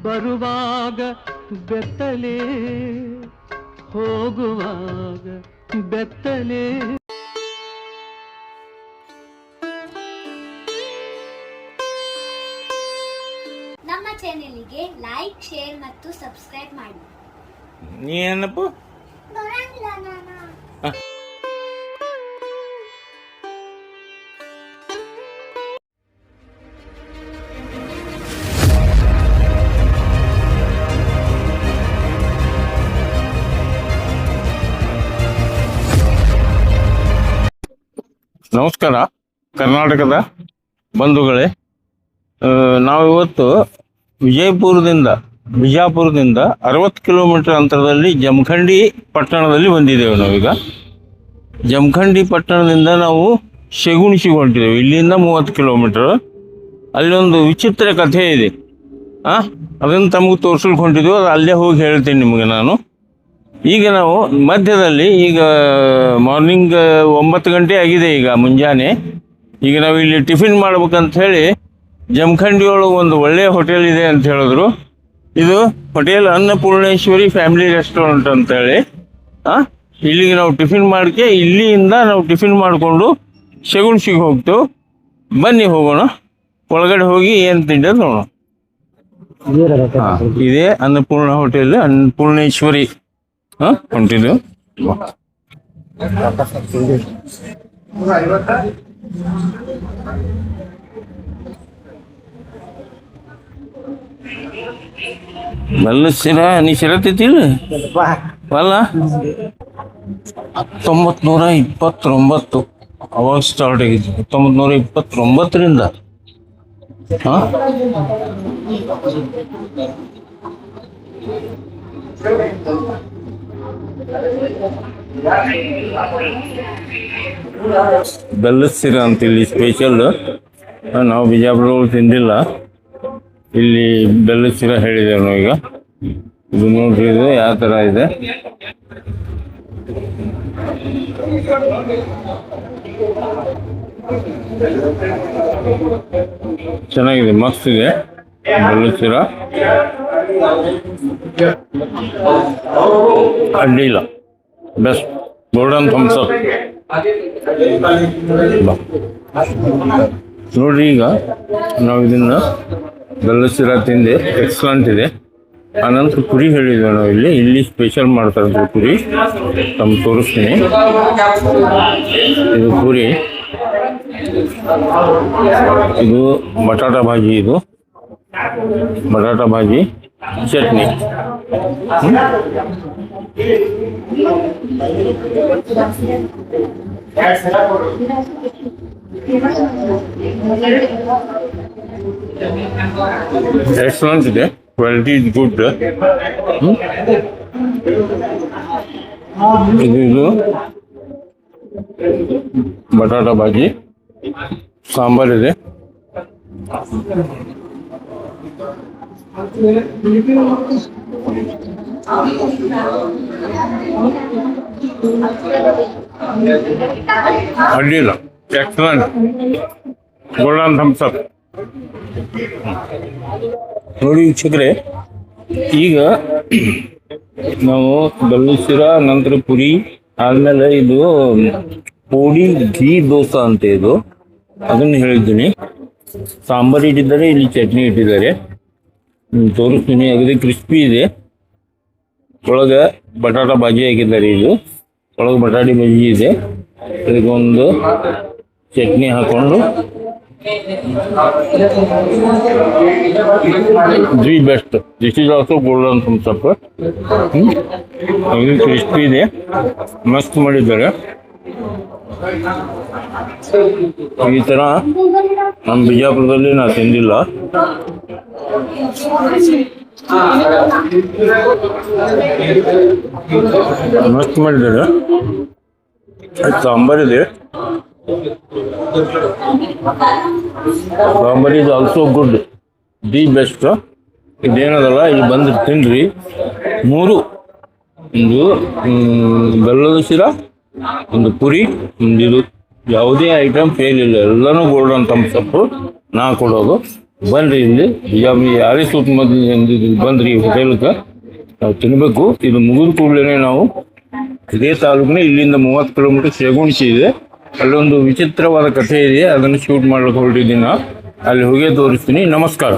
ಬರುವಾಗ ಬೆತ್ತಲೆ ಹೋಗುವಾಗ ಬೆತ್ತಲೆ. ನಮ್ಮ ಚಾನೆಲ್ಗೆ ಲೈಕ್, ಶೇರ್ ಮತ್ತು ಸಬ್ಸ್ಕ್ರೈಬ್ ಮಾಡಿ. ನೀ ಏನಪ್ಪ? ನಮಸ್ಕಾರ ಕರ್ನಾಟಕದ ಬಂಧುಗಳೇ, ನಾವಿವತ್ತು ಬಿಜಾಪುರದಿಂದ 60 ಕಿಲೋಮೀಟರ್ ಅಂತರದಲ್ಲಿ ಜಮಖಂಡಿ ಪಟ್ಟಣದಲ್ಲಿ ಬಂದಿದ್ದೇವೆ. ನಾವೀಗ ಜಮಖಂಡಿ ಪಟ್ಟಣದಿಂದ ನಾವು ಶಗುಣಿಸಿಗೆ ಹೊಂಟಿದ್ದೇವೆ. ಇಲ್ಲಿಂದ 30 ಕಿಲೋಮೀಟರ್. ಅಲ್ಲೊಂದು ವಿಚಿತ್ರ ಕಥೆ ಇದೆ, ಅದನ್ನು ತಮಗೆ ತೋರಿಸ್ಲಿಕ್ಕೆ ಹೊಂಟಿದ್ದೇವೆ. ಅದು ಅಲ್ಲೇ ಹೋಗಿ ಹೇಳ್ತೀನಿ ನಿಮಗೆ ನಾನು. ಈಗ ನಾವು ಮಧ್ಯದಲ್ಲಿ ಈಗ ಮಾರ್ನಿಂಗ್ 9 ಗಂಟೆ ಆಗಿದೆ, ಈಗ ಮುಂಜಾನೆ. ಈಗ ನಾವು ಇಲ್ಲಿ ಟಿಫಿನ್ ಮಾಡ್ಬೇಕಂತ ಹೇಳಿ ಜಮಖಂಡಿ ಒಳಗೆ ಒಂದು ಒಳ್ಳೆಯ ಹೋಟೆಲ್ ಇದೆ ಅಂತ ಹೇಳಿದ್ರು. ಇದು ಹೋಟೆಲ್ ಅನ್ನಪೂರ್ಣೇಶ್ವರಿ ಫ್ಯಾಮಿಲಿ ರೆಸ್ಟೋರೆಂಟ್ ಅಂತೇಳಿ. ಇಲ್ಲಿಗೆ ನಾವು ಟಿಫಿನ್ ಮಾಡ್ಕೆ ಇಲ್ಲಿಂದ ನಾವು ಟಿಫಿನ್ ಮಾಡಿಕೊಂಡು ಶಗುಣಿಸಿಗೆ ಹೋಗ್ತೇವೆ. ಬನ್ನಿ ಹೋಗೋಣ, ಒಳಗಡೆ ಹೋಗಿ ಏನು ತಿಂಡಿ ಅಂತ ನೋಡೋಣ. ಇದೇ ಅನ್ನಪೂರ್ಣ ಹೋಟೆಲ್, ಅನ್ನಪೂರ್ಣೇಶ್ವರಿ ಹೊಂಟಿದ್ದು. ಬಲ್ಲ ಶಿರ ನೀ ಶಿರ ತಿಂತಿಲ್ಲ ಅಲ್ಲ? 1929 ಅವಾಗ ಸ್ಟಾರ್ಟ್ ಆಗಿತ್ತು. 1929ರಿಂದ ಬೆಲ್ಲದ ಸಿರ ಅಂತ ಇಲ್ಲಿ ಸ್ಪೆಷಲ್. ನಾವು ಬಿಜಾಪುರಗಳು ತಿಂದಿಲ್ಲ, ಇಲ್ಲಿ ಬೆಲ್ಲದ ಸಿರ ಹೇಳಿದ್ದೇವೆ ನಾವೀಗ. ಇದು ನೋಡ್ರಿ, ಇದು ಯಾವ ಥರ ಇದೆ. ಚೆನ್ನಾಗಿದೆ, ಮಸ್ತ್ ಇದೆ ಬೆಲ್ಲದ ಸಿರ. ಅಡ್ಡಿಲ್ಲ, ಬೆಸ್ಟ್. ಗೋಲ್ಡನ್ ಥಮ್ಸ್ ಅಪ್ ನೋಡ್ರಿ. ಈಗ ನಾವು ಇದನ್ನ ಬೆಲ್ಲದ ಸಿರ ತಿಂದೆ, ಎಕ್ಸಲೆಂಟ್ ಇದೆ. ಆನಂತರ ಪುರಿ ಹೇಳಿದ್ದೇವೆ ನಾವು ಇಲ್ಲಿ ಸ್ಪೆಷಲ್ ಮಾಡ್ತಾರೆ ಪುರಿ. ತಮ್ಮ ತೋರಿಸ್ತೀನಿ. ಇದು ಪುರಿ, ಇದು ಬಟಾಟಾ ಭಾಜಿ, ಇದು ಬಟಾಟಾ ಭಾಜಿ, ಚಟ್ನಿ. ಎಕ್ಸಲೆಂಟ್ ಇದೆ, ಕ್ವಾಲಿಟಿ ಇಸ್ ಗುಡ್. ಇದು ಬಟಾಟಾ ಭಾಜಿ, ಸಾಂಬಾರ್ ಇದೆ. ಅಡ್ಡಿಲ್ಲ, ಎಕ್ಸಲೆಂಟ್, ಗೋಲ್ಡನ್ ಥಮ್ಸ್ ಅಪ್. ನೋಡಿ ವೀಕ್ಷಕರೇ, ಈಗ ನಾವು ಬೆಲ್ಲದ ಸಿರ, ನಂತರ ಪುರಿ ಆದ್ಮೇಲೆ ಇದು ಪೋಡಿ ಘೀ ದೋಸೆ ಅಂತ, ಇದು ಅದನ್ನು ಹೇಳಿದ್ದೀನಿ. ಸಾಂಬಾರು ಇಟ್ಟಿದ್ದಾರೆ, ಇಲ್ಲಿ ಚಟ್ನಿ ಇಟ್ಟಿದ್ದಾರೆ. ತೋರಿಸ್ತೀನಿ. ಅಗದಿ ಕ್ರಿಸ್ಪಿ ಇದೆ. ಒಳಗೆ ಬಟಾಟಾ ಭಾಜಿ ಹಾಕಿದ್ದಾರೆ. ಇದು ಒಳಗೆ ಬಟಾಟಿ ಭಾಜಿ ಇದೆ. ಇದಕ್ಕೊಂದು ಚಟ್ನಿ ಹಾಕೊಂಡು the best. This is also golden thumbs up. ಅಗದಿ ಕ್ರಿಸ್ಪಿ ಇದೆ, ಮಸ್ತ್ ಮಾಡಿದ್ದಾರೆ. ಈ ಥರ ನಮ್ಮ ಬಿಜಾಪುರದಲ್ಲಿ ನಾನು ತಿಂದಿಲ್ಲ. ಮಸ್ತ್ ಮಾಡಿದ್ದಾರೆ. ಸಾಂಬಾರ್ ಇದೆ, sambar is also good, the best. ಇದೇನದಲ್ಲ, ಇಲ್ಲಿ ಬಂದು ತಿನ್ರಿ. 3 ಒಂದು ಬೆಲ್ಲದ ಶಿರ, ಒಂದು ಪುರಿ, ಒಂದು ಇದು ಯಾವುದೇ ಐಟಮ್ ಫೇಲ್ ಇಲ್ಲ. ಎಲ್ಲನೂ ಗೋಲ್ಡನ್ ಥಮ್ಸ್ ಅಪ್ ನಾ ಕೊಡೋದು. ಬನ್ರಿ ಇಲ್ಲಿ ಯಾರೇ ಸುತ್ತಮುತ್ತ ಬಂದ್ರಿ ಹೋಟೆಲ್ಗೆ ನಾವು ತಿನ್ಬೇಕು. ಇದು ಮುಗಿದ ಕೂಡಲೇ ನಾವು ಇದೇ ತಾಲೂಕಿನ ಇಲ್ಲಿಂದ 30 ಕಿಲೋಮೀಟರ್ ಶೇಗುಣಿಸಿ ಇದೆ. ಅಲ್ಲೊಂದು ವಿಚಿತ್ರವಾದ ಕಥೆ ಇದೆ, ಅದನ್ನು ಶೂಟ್ ಮಾಡ್ಲಿಕ್ಕೆ ಹೊರಟಿದ್ದೀನಿ. ನಾ ಅಲ್ಲಿ ಹೋಗಿ ತೋರಿಸ್ತೀನಿ. ನಮಸ್ಕಾರ.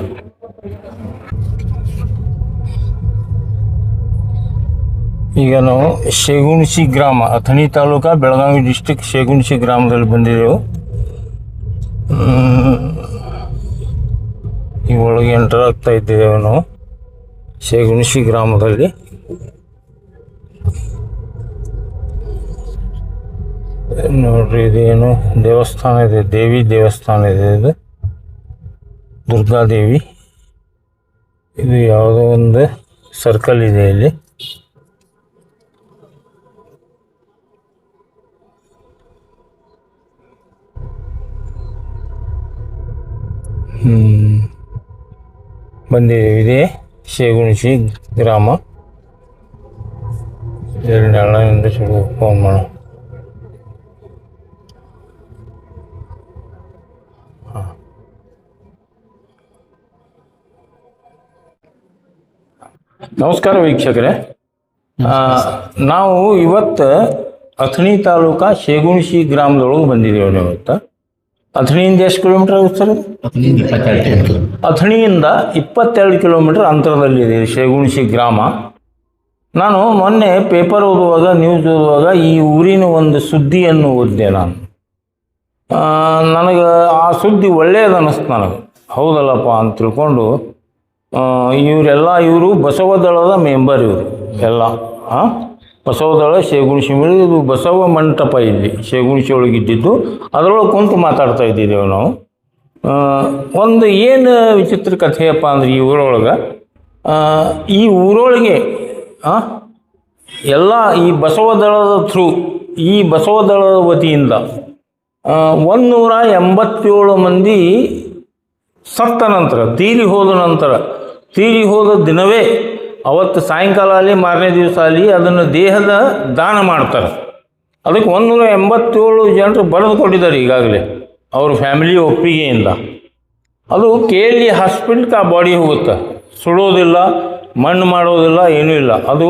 ಈಗ ನಾವು ಶೇಗುಣಿಸಿ ಗ್ರಾಮ, ಅಥಣಿ ತಾಲೂಕ, ಬೆಳಗಾವಿ ಡಿಸ್ಟಿಕ್ ಶೇಗುಣಿಸಿ ಗ್ರಾಮದಲ್ಲಿ ಬಂದಿದ್ದೆವು. ಈ ಒಳಗೆ ಎಂಟರ್ ಆಗ್ತಾ ಇದ್ದೇವೆ ನಾವು ಶೇಗುಣಿಸಿ ಗ್ರಾಮದಲ್ಲಿ. ನೋಡ್ರಿ, ಇದೇನು ದೇವಸ್ಥಾನ ಇದೆ, ದೇವಿ ದೇವಸ್ಥಾನ ಇದೆ. ಇದು ದುರ್ಗಾದೇವಿ. ಇದು ಯಾವುದೋ ಒಂದು ಸರ್ಕಲ್ ಇದೆ ಇಲ್ಲಿ. ಬಂದಿದ್ದೀವಿ. ಇದೇ ಶೇಗುಣಿಸಿ ಗ್ರಾಮ. ಎರಡನೆಯಿಂದ ಶುರು ಫೋನ್ ಮಾಡು. ನಮಸ್ಕಾರ ವೀಕ್ಷಕರೇ. ನಾವು ಇವತ್ತು ಅಥಣಿ ತಾಲೂಕಾ ಶೇಗುಣಿಸಿ ಗ್ರಾಮದೊಳಗೆ ಬಂದಿದ್ದೇವೆ. ಇವತ್ತು ಅಥಣಿಯಿಂದ ಎಷ್ಟು ಕಿಲೋಮೀಟರ್ ಆಗುತ್ತೆ ಸರ್? ಅಥಣಿಯಿಂದ 22 ಕಿಲೋಮೀಟರ್ ಅಂತರದಲ್ಲಿದೆ ಶೇಗುಣಿಸಿ ಗ್ರಾಮ. ನಾನು ಮೊನ್ನೆ ಪೇಪರ್ ಓದುವಾಗ, ನ್ಯೂಸ್ ಓದುವಾಗ ಈ ಊರಿನ ಒಂದು ಸುದ್ದಿಯನ್ನು ಓದಿದೆ ನಾನು. ನನಗೆ ಆ ಸುದ್ದಿ ಒಳ್ಳೆಯದು ಅನ್ನಿಸ್ತು ನನಗೆ. ಹೌದಲ್ಲಪ್ಪ ಅಂತ ತಿಳ್ಕೊಂಡು, ಇವರು ಬಸವದಳದ ಮೆಂಬರ್, ಇವರು ಎಲ್ಲ ಬಸವದಳ ಶೇಗುಣಿಸಿ ಮೇಲೆ. ಇದು ಬಸವ ಮಂಟಪ ಇಲ್ಲಿ ಶೇಗುಣಿಸಿ ಒಳಗೆ ಇದ್ದಿದ್ದು. ಅದರೊಳಗೆ ಕುಂತು ಮಾತಾಡ್ತಾ ಇದ್ದಿದ್ದೇವೆ ನಾವು. ಒಂದು ಏನು ವಿಚಿತ್ರ ಕಥೆಯಪ್ಪ ಅಂದ್ರೆ, ಈ ಊರೊಳಗೆ ಈ ಊರೊಳಗೆ ಎಲ್ಲ ಈ ಬಸವದಳದ ಥ್ರೂ, ಈ ಬಸವದಳದ ವತಿಯಿಂದ 187 ಮಂದಿ ಸತ್ತ ನಂತರ, ತೀರಿ ಹೋದ ದಿನವೇ, ಅವತ್ತು ಸಾಯಂಕಾಲ ಆಗಲಿ ಮಾರನೇ ದಿವಸ ಆಗಲಿ ಅದನ್ನು ದೇಹದ ದಾನ ಮಾಡ್ತಾರೆ. ಅದಕ್ಕೆ 187 ಜನರು ಬರೆದು ಕೊಟ್ಟಿದ್ದಾರೆ ಈಗಾಗಲೇ ಅವ್ರ ಫ್ಯಾಮಿಲಿ ಒಪ್ಪಿಗೆಯಿಂದ. ಅದು KLE ಹಾಸ್ಪಿಟ್ಲ್ಗೆ ಆ ಬಾಡಿ ಹೋಗುತ್ತೆ. ಸುಡೋದಿಲ್ಲ, ಮಣ್ಣು ಮಾಡೋದಿಲ್ಲ, ಏನೂ ಇಲ್ಲ. ಅದು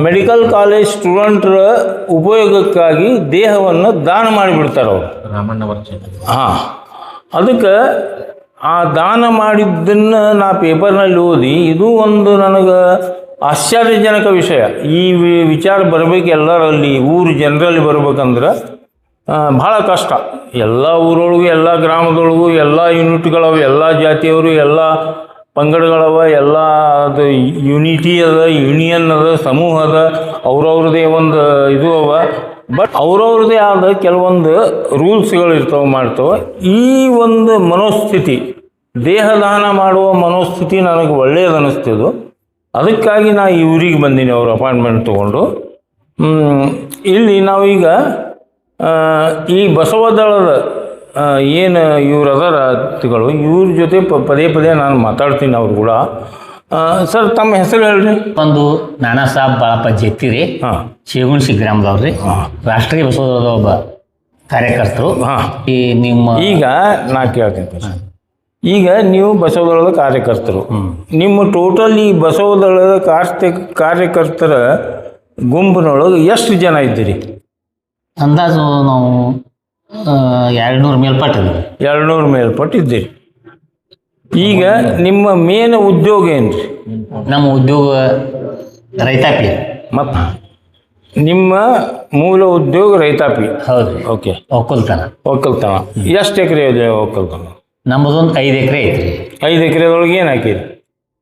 ಮೆಡಿಕಲ್ ಕಾಲೇಜ್ ಸ್ಟೂಡೆಂಟ್ರ ಉಪಯೋಗಕ್ಕಾಗಿ ದೇಹವನ್ನು ದಾನ ಮಾಡಿಬಿಡ್ತಾರೆ ಅವರು. ಅದಕ್ಕೆ ಆ ದಾನ ಮಾಡಿದ್ದನ್ನು ನಾ ಪೇಪರ್ನಲ್ಲಿ ಓದಿ, ಇದು ಒಂದು ನನಗೆ ಆಶ್ಚರ್ಯಜನಕ ವಿಷಯ. ಈ ವಿಚಾರ ಬರಬೇಕು ಎಲ್ಲರಲ್ಲಿ, ಊರು ಜನರಲ್ಲಿ ಬರ್ಬೇಕಂದ್ರೆ ಭಾಳ ಕಷ್ಟ. ಎಲ್ಲ ಊರೊಳಗೂ, ಎಲ್ಲ ಗ್ರಾಮದೊಳಗೂ ಎಲ್ಲ ಯೂನಿಟ್ಗಳವ, ಎಲ್ಲ ಜಾತಿಯವರು, ಎಲ್ಲ ಪಂಗಡಗಳವ, ಎಲ್ಲ ಅದು ಯೂನಿಟಿ ಅದ, ಯೂನಿಯನ್ ಅದ, ಸಮೂಹ ಅದ, ಅವ್ರವ್ರದ್ದೇ ಒಂದು ಇದು ಅವ. ಬಟ್ ಅವ್ರವ್ರದ್ದೇ ಆದ ಕೆಲವೊಂದು ರೂಲ್ಸ್ಗಳು ಇರ್ತವೆ, ಮಾಡ್ತವೆ. ಈ ಒಂದು ಮನೋಸ್ಥಿತಿ, ದೇಹದಾನ ಮಾಡುವ ಮನೋಸ್ಥಿತಿ ನನಗೆ ಒಳ್ಳೆಯದು ಅನ್ನಿಸ್ತಿದ್ದು. ಅದಕ್ಕಾಗಿ ನಾ ಈ ಊರಿಗೆ ಬಂದೀನಿ, ಅವ್ರ ಅಪಾಯಿಂಟ್ಮೆಂಟ್ ತೊಗೊಂಡು. ಇಲ್ಲಿ ನಾವೀಗ ಈ ಬಸವದಳದ ಏನು ಇವ್ರು ಅದರಗಳು, ಇವ್ರ ಜೊತೆ ಪದೇ ಪದೇ ನಾನು ಮಾತಾಡ್ತೀನಿ ಅವ್ರು ಕೂಡ. ಸರ್, ತಮ್ಮ ಹೆಸರು ಹೇಳ್ರಿ. ಒಂದು ನಾನಾ ಸಾಬ್ ಬಾಳಪ್ಪ ಜೆತ್ತಿರಿ, ಶೇಗುಣಿಸಿ ಗ್ರಾಮದವ್ರಿ, ರಾಷ್ಟ್ರೀಯ ಬಸವದಳದ ಒಬ್ಬ ಕಾರ್ಯಕರ್ತರು. ಈ ನಿಮ್ಮ ಈಗ ನಾ ಕೇಳ್ತೀನಿ, ಈಗ ನೀವು ಬಸವದಳದ ಕಾರ್ಯಕರ್ತರು, ನಿಮ್ಮ ಟೋಟಲ್ ಈ ಬಸವದಳದ ಕಾರ್ಯಕರ್ತರ ಗುಂಪಿನೊಳಗೆ ಎಷ್ಟು ಜನ ಇದ್ದೀರಿ? ಅಂದಾಜು ನಾವು 200 ಮೇಲ್ಪಟ್ಟಿದ್ದೀವಿ. 200 ಮೇಲ್ಪಟ್ಟಿದ್ದೀರಿ. ಈಗ ನಿಮ್ಮ ಮೇನ್ ಉದ್ಯೋಗ ಏನ್ರಿ? ನಮ್ಮ ಉದ್ಯೋಗ ರೈತಾಪಿ. ಮತ್ತು ನಿಮ್ಮ ಮೂಲ ಉದ್ಯೋಗ ರೈತಾಪಿ? ಹೌದು. ಓಕೆ. ಒಕ್ಕಲ್ತನ. ಎಷ್ಟು ಎಕರೆ ಇದೆ ಒಕ್ಕಲ್ತನ? ನಮ್ಮದೊಂದು 5 ಎಕರೆ ಐತ್ರಿ. 5 ಎಕರೆದೊಳಗೆ ಏನು ಹಾಕಿರಿ?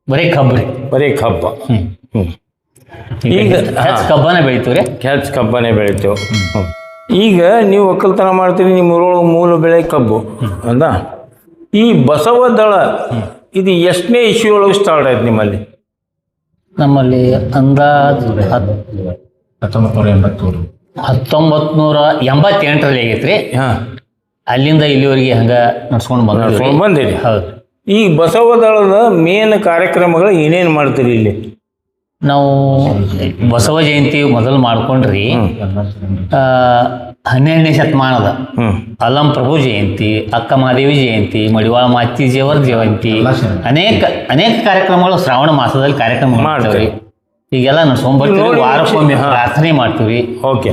ಬರೀ ಕಬ್ಬು ರೀ. ಬರೀ ಕಬ್ಬ. ಈಗ ಕಬ್ಬನೇ ಬೆಳಿತೀವಿ. ಕಬ್ಬನೇ ಬೆಳಿತೇವೆ. ಈಗ ನೀವು ಒಕ್ಕಲ್ತನ ಮಾಡ್ತೀರಿ, ನಿಮ್ಮ ಊರೊಳಗೆ ಮೂಲ ಬೆಳೆ ಕಬ್ಬು ಅಂದ. ಈ ಬಸವದಳ ಇದು ಎಷ್ಟನೇ ಇಶ್ಯೂ ಒಳಗೆ ಸ್ಟಾರ್ಟ್ ಆಯ್ತು ನಿಮ್ಮಲ್ಲಿ? ನಮ್ಮಲ್ಲಿ ಅಂದಾಜು 1988ರಲ್ಲಿ ಆಗೈತ್ರಿ. ಅಲ್ಲಿಂದ ಇಲ್ಲಿವರೆಗೆ ಹಂಗ ನಡ್ಸ್ಕೊಂಡು ಬಂದಿರಿ. ಹೌದು. ಈ ಬಸವದಳದ ಮೇನ್ ಕಾರ್ಯಕ್ರಮಗಳು ಏನೇನು ಮಾಡ್ತೀರಿ ಇಲ್ಲಿ? ನಾವು ಬಸವ ಜಯಂತಿ ಮೊದಲು ಮಾಡ್ಕೊಂಡ್ರಿ 12ನೇ ಶತಮಾನದ ಅಲ್ಲಂ ಪ್ರಭು ಜಯಂತಿ, ಅಕ್ಕ ಮಹಾದೇವಿ ಜಯಂತಿ, ಮಡಿವಾಳ ಮಾತಿಜಿಯವರ ಜಯಂತಿ, ಅನೇಕ ಕಾರ್ಯಕ್ರಮಗಳು ಶ್ರಾವಣ ಮಾಸದಲ್ಲಿ ಕಾರ್ಯಕ್ರಮ ಮಾಡ್ತೀವಿ. ಈಗೆಲ್ಲ ನಡ್ಸ್ಕೊಂಡ್ಬರ್ತೀವಿ, ವಾರಕ್ಕೊಮ್ಮೆ ಪ್ರಾರ್ಥನೆ ಮಾಡ್ತೀವಿ. ಓಕೆ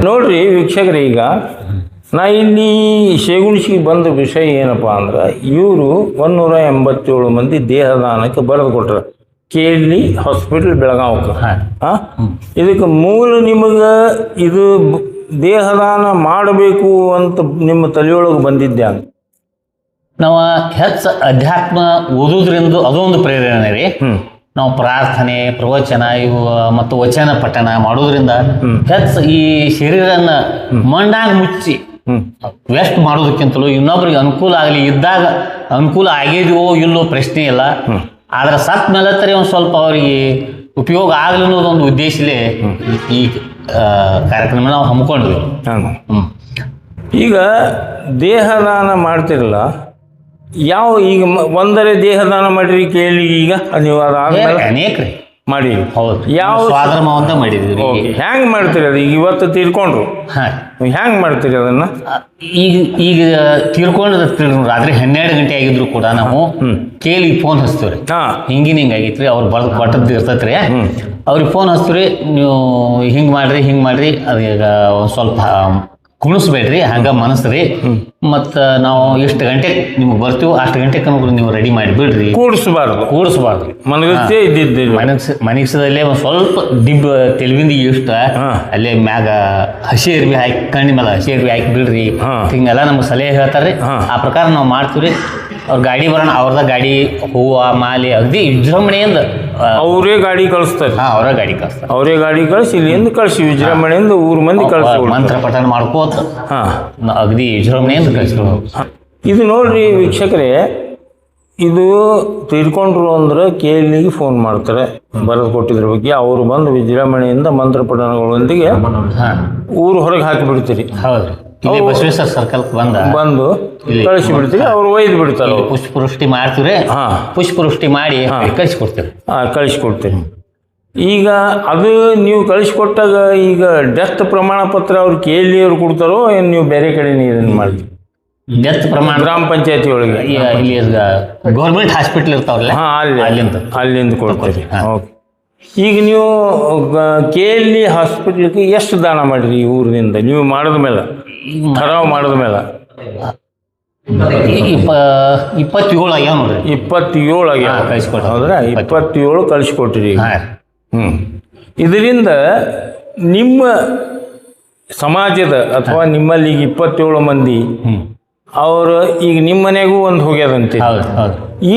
ನೋಡ್ರಿ ವೀಕ್ಷಕರೇ, ಈಗ ನಾ ಇಲ್ಲಿ ಶೇಗುಣಿಸಿಗೆ ಬಂದ ವಿಷಯ ಏನಪ್ಪ ಅಂದ್ರೆ, ಇವರು 187 ಮಂದಿ ದೇಹದಾನಕ್ಕೆ ಬರೆದು ಕೊಟ್ಟರು KLE ಹಾಸ್ಪಿಟಲ್ ಬೆಳಗಾವಕ್ಕೆ. ಇದಕ್ಕೆ ಮೂಲ ನಿಮಗೆ ಇದು ದೇಹದಾನ ಮಾಡಬೇಕು ಅಂತ ನಿಮ್ಮ ತಲೆಯೊಳಗೆ ಬಂದಿದ್ದೆ ಅಂತ? ನಾವು ಹೆಚ್ಚು ಅಧ್ಯಾತ್ಮ ಓದೋದ್ರಿಂದ ಅದೊಂದು ಪ್ರೇರಣೆ ರೀ. ನಾವು ಪ್ರಾರ್ಥನೆ, ಪ್ರವಚನ ಇವು ಮತ್ತು ವಚನ ಪಠಣ ಮಾಡೋದ್ರಿಂದ ಹೆಚ್ಚು ಈ ಶರೀರನ ಮಣ್ಣಾಗ ಮುಚ್ಚಿ ವೆಸ್ಟ್ ಮಾಡೋದಕ್ಕಿಂತಲೂ ಇನ್ನೊಬ್ರಿಗೆ ಅನುಕೂಲ ಆಗಲಿ, ಇದ್ದಾಗ ಅನುಕೂಲ ಆಗಿದೆಯೋ ಇಲ್ಲೋ ಪ್ರಶ್ನೆ ಇಲ್ಲ, ಆದ್ರೆ ಸತ್ ಮೇಲೆ ಒಂದು ಸ್ವಲ್ಪ ಅವರಿಗೆ ಉಪಯೋಗ ಆಗಲಿ ಅನ್ನೋದೊಂದು ಉದ್ದೇಶಲೇ ಈ ಕಾರ್ಯಕ್ರಮ ನಾವು ಹಮ್ಮಿಕೊಂಡ್ವಿ. ಈಗ ದೇಹದಾನ ಮಾಡ್ತಿರಲ್ಲ, ಯಾವ ಈಗ ಒಂದರೆ ದೇಹದಾನ ಮಾಡಿರಿ KLE ಈಗ ನೀವು ಅದಾದ್ಮೇಲೆ ಅನೇಕ ರೀ ಮಾಡಿ? ಹೌದು. ಯಾವ ಸ್ವಾಧರ್ಮ ಅಂತ ಮಾಡಿದ್ವಿ. ಹೆಂಗ್ ಮಾಡ್ತೀರಿ ಅದು? ಈಗ ಇವತ್ತು ತೀರ್ಕೊಂಡ್ರು, ಹೆಂಗ್ ಮಾಡ್ತೀರಿ ಅದನ್ನ? ಈಗ ತೀರ್ಕೊಂಡ್ರೆ ರಾತ್ರಿ 12 ಗಂಟೆ ಆಗಿದ್ರು ಕೂಡ ನಾವು KLE ಫೋನ್ ಹಚ್ತೀವ್ರಿ. ಹಿಂಗಾಗಿತ್ರಿ, ಅವ್ರು ಬರೆದು ಕೊಟ್ಟದ್ದು ಇರ್ತೈತ್ರಿ, ಅವ್ರಿಗೆ ಫೋನ್ ಹಚ್ತೀವ್ರಿ, ನೀವು ಹಿಂಗೆ ಮಾಡ್ರಿ ಅದೀಗ ಒಂದು ಸ್ವಲ್ಪ ಕುಣಿಸ್ಬೇಡ್ರಿ, ಹಂಗ ಮನಸ್ರಿ, ಮತ್ತು ನಾವು ಇಷ್ಟು ಗಂಟೆಗೆ ನಿಮ್ಗೆ ಬರ್ತೀವಿ, ಅಷ್ಟು ಗಂಟೆಗೆ ನೀವು ರೆಡಿ ಮಾಡಿಬಿಡ್ರಿ. ಕೂಡಿಸ್ಬಾರ್ದು ಮನಸ್ಸದಲ್ಲೇ ಒಂದು ಸ್ವಲ್ಪ ದಿಬ್ಬ ತೆಲುವಿಂದ ಇಷ್ಟ ಅಲ್ಲೇ ಮ್ಯಾಗ ಹಸಿ ಅರ್ಬಿ ಹಾಕಿ, ಕಣ್ಣಿ ಮೇಲೆ ಹಸಿ ಅರ್ಬಿ ಹಾಕಿ ಬಿಡ್ರಿ, ಹಿಂಗೆಲ್ಲ ನಮ್ಗೆ ಸಲಹೆ ಹೇಳ್ತಾರೆ. ಆ ಪ್ರಕಾರ ನಾವು ಮಾಡ್ತೀವ್ರಿ. ಅವ್ರ ಗಾಡಿ ಬರೋಣ, ಅವ್ರದ ಗಾಡಿ ಹೂವು ಮಾಲೆ ಅಗದಿ ವಿಜೃಂಭಣೆಯಿಂದ ಅವರೇ ಗಾಡಿ ಕಳಿಸ್ತಾರೆ. ಅವರೇ ಗಾಡಿ ಕಳಿಸಿ ಇಲ್ಲಿಂದ ಕಳಿಸಿ ವಿಜೃಂಭಣೆಯಿಂದ ಊರ್ ಮಂದಿ ಕಳಿಸಿ ಮಂತ್ರ ಪಠಣ ಮಾಡ್ಕೋತ ಅಗದಿ ವಿಜೃಂಭಣೆಯಿಂದ ಕಳಿಸ್ಬೋದು. ಇದು ನೋಡ್ರಿ ವೀಕ್ಷಕರೇ, ಇದು ತೀರ್ಕೊಂಡ್ರು ಅಂದ್ರೆ KLEಗೆ ಫೋನ್ ಮಾಡ್ತಾರೆ ಬರೆದು ಕೊಟ್ಟಿದ್ರ ಬಗ್ಗೆ. ಅವರು ಬಂದು ವಿಜೃಂಭಣೆಯಿಂದ ಮಂತ್ರ ಪಠಣಗಳೊಂದಿಗೆ ಊರು ಹೊರಗೆ ಹಾಕಿ ಬಿಡ್ತೀರಿ. ಹೌದು, ಬಸವೇಶ್ವರ ಸರ್ಕಲ್ ಬಂದು ಕಳಿಸಿ ಬಿಡ್ತೀರಿ, ಅವ್ರು ಒಯ್ದು ಬಿಡ್ತಾರೆ. ಪುಷ್ಪವೃಷ್ಟಿ ಮಾಡ್ತೀವ್ರಿ, ಪುಷ್ಪವೃಷ್ಟಿ ಮಾಡಿ ಕಳಿಸ್ಕೊಡ್ತೀರಿ. ಈಗ ಅದು ನೀವು ಕಳಿಸ್ಕೊಟ್ಟಾಗ ಈಗ ಡೆತ್ ಪ್ರಮಾಣ ಪತ್ರ ಅವ್ರು KLE ಅವ್ರು ಕೊಡ್ತಾರೋ ಏನು ನೀವು ಬೇರೆ ಕಡೆ ಇದನ್ನು ಮಾಡ್ತೀವಿ? ಡೆತ್ ಪ್ರಮಾಣ ಗ್ರಾಮ ಪಂಚಾಯತಿ ಒಳಗೆ ಇಲ್ಲಿ ಗೌರ್ಮೆಂಟ್ ಹಾಸ್ಪಿಟಲ್ ಇರ್ತಾವಲ್ಲ ಅಲ್ಲಿಂದ ಕೊಡ್ತೀರಿ. ಓಕೆ. ಈಗ ನೀವು KLE ಹಾಸ್ಪಿಟ್ಲಿಗೆ ಎಷ್ಟು ದಾನ ಮಾಡಿರಿ ಈ ಊರಿನಿಂದ? ನೀವು ಮಾಡಿದ ಮೇಲೆ, ಠರಾವ್ ಮಾಡಿದ ಮೇಲೆ 27 ಆಗ್ಯಾವ ನೋಡ್ರಿ. 27 ಆಗ್ಯಾವ ಕಳಿಸ್ಕೊಟ್ಟ. ಹೌದ್ರಾ? 27 ಕಳಿಸ್ಕೊಟ್ರಿ. ಇದರಿಂದ ನಿಮ್ಮ ಸಮಾಜದ ಅಥವಾ ನಿಮ್ಮಲ್ಲಿ ಈಗ 27 ಮಂದಿ ಅವರು ಈಗ ನಿಮ್ಮ ಮನೆಗೂ ಒಂದು ಹೋಗ್ಯದಂತೆ,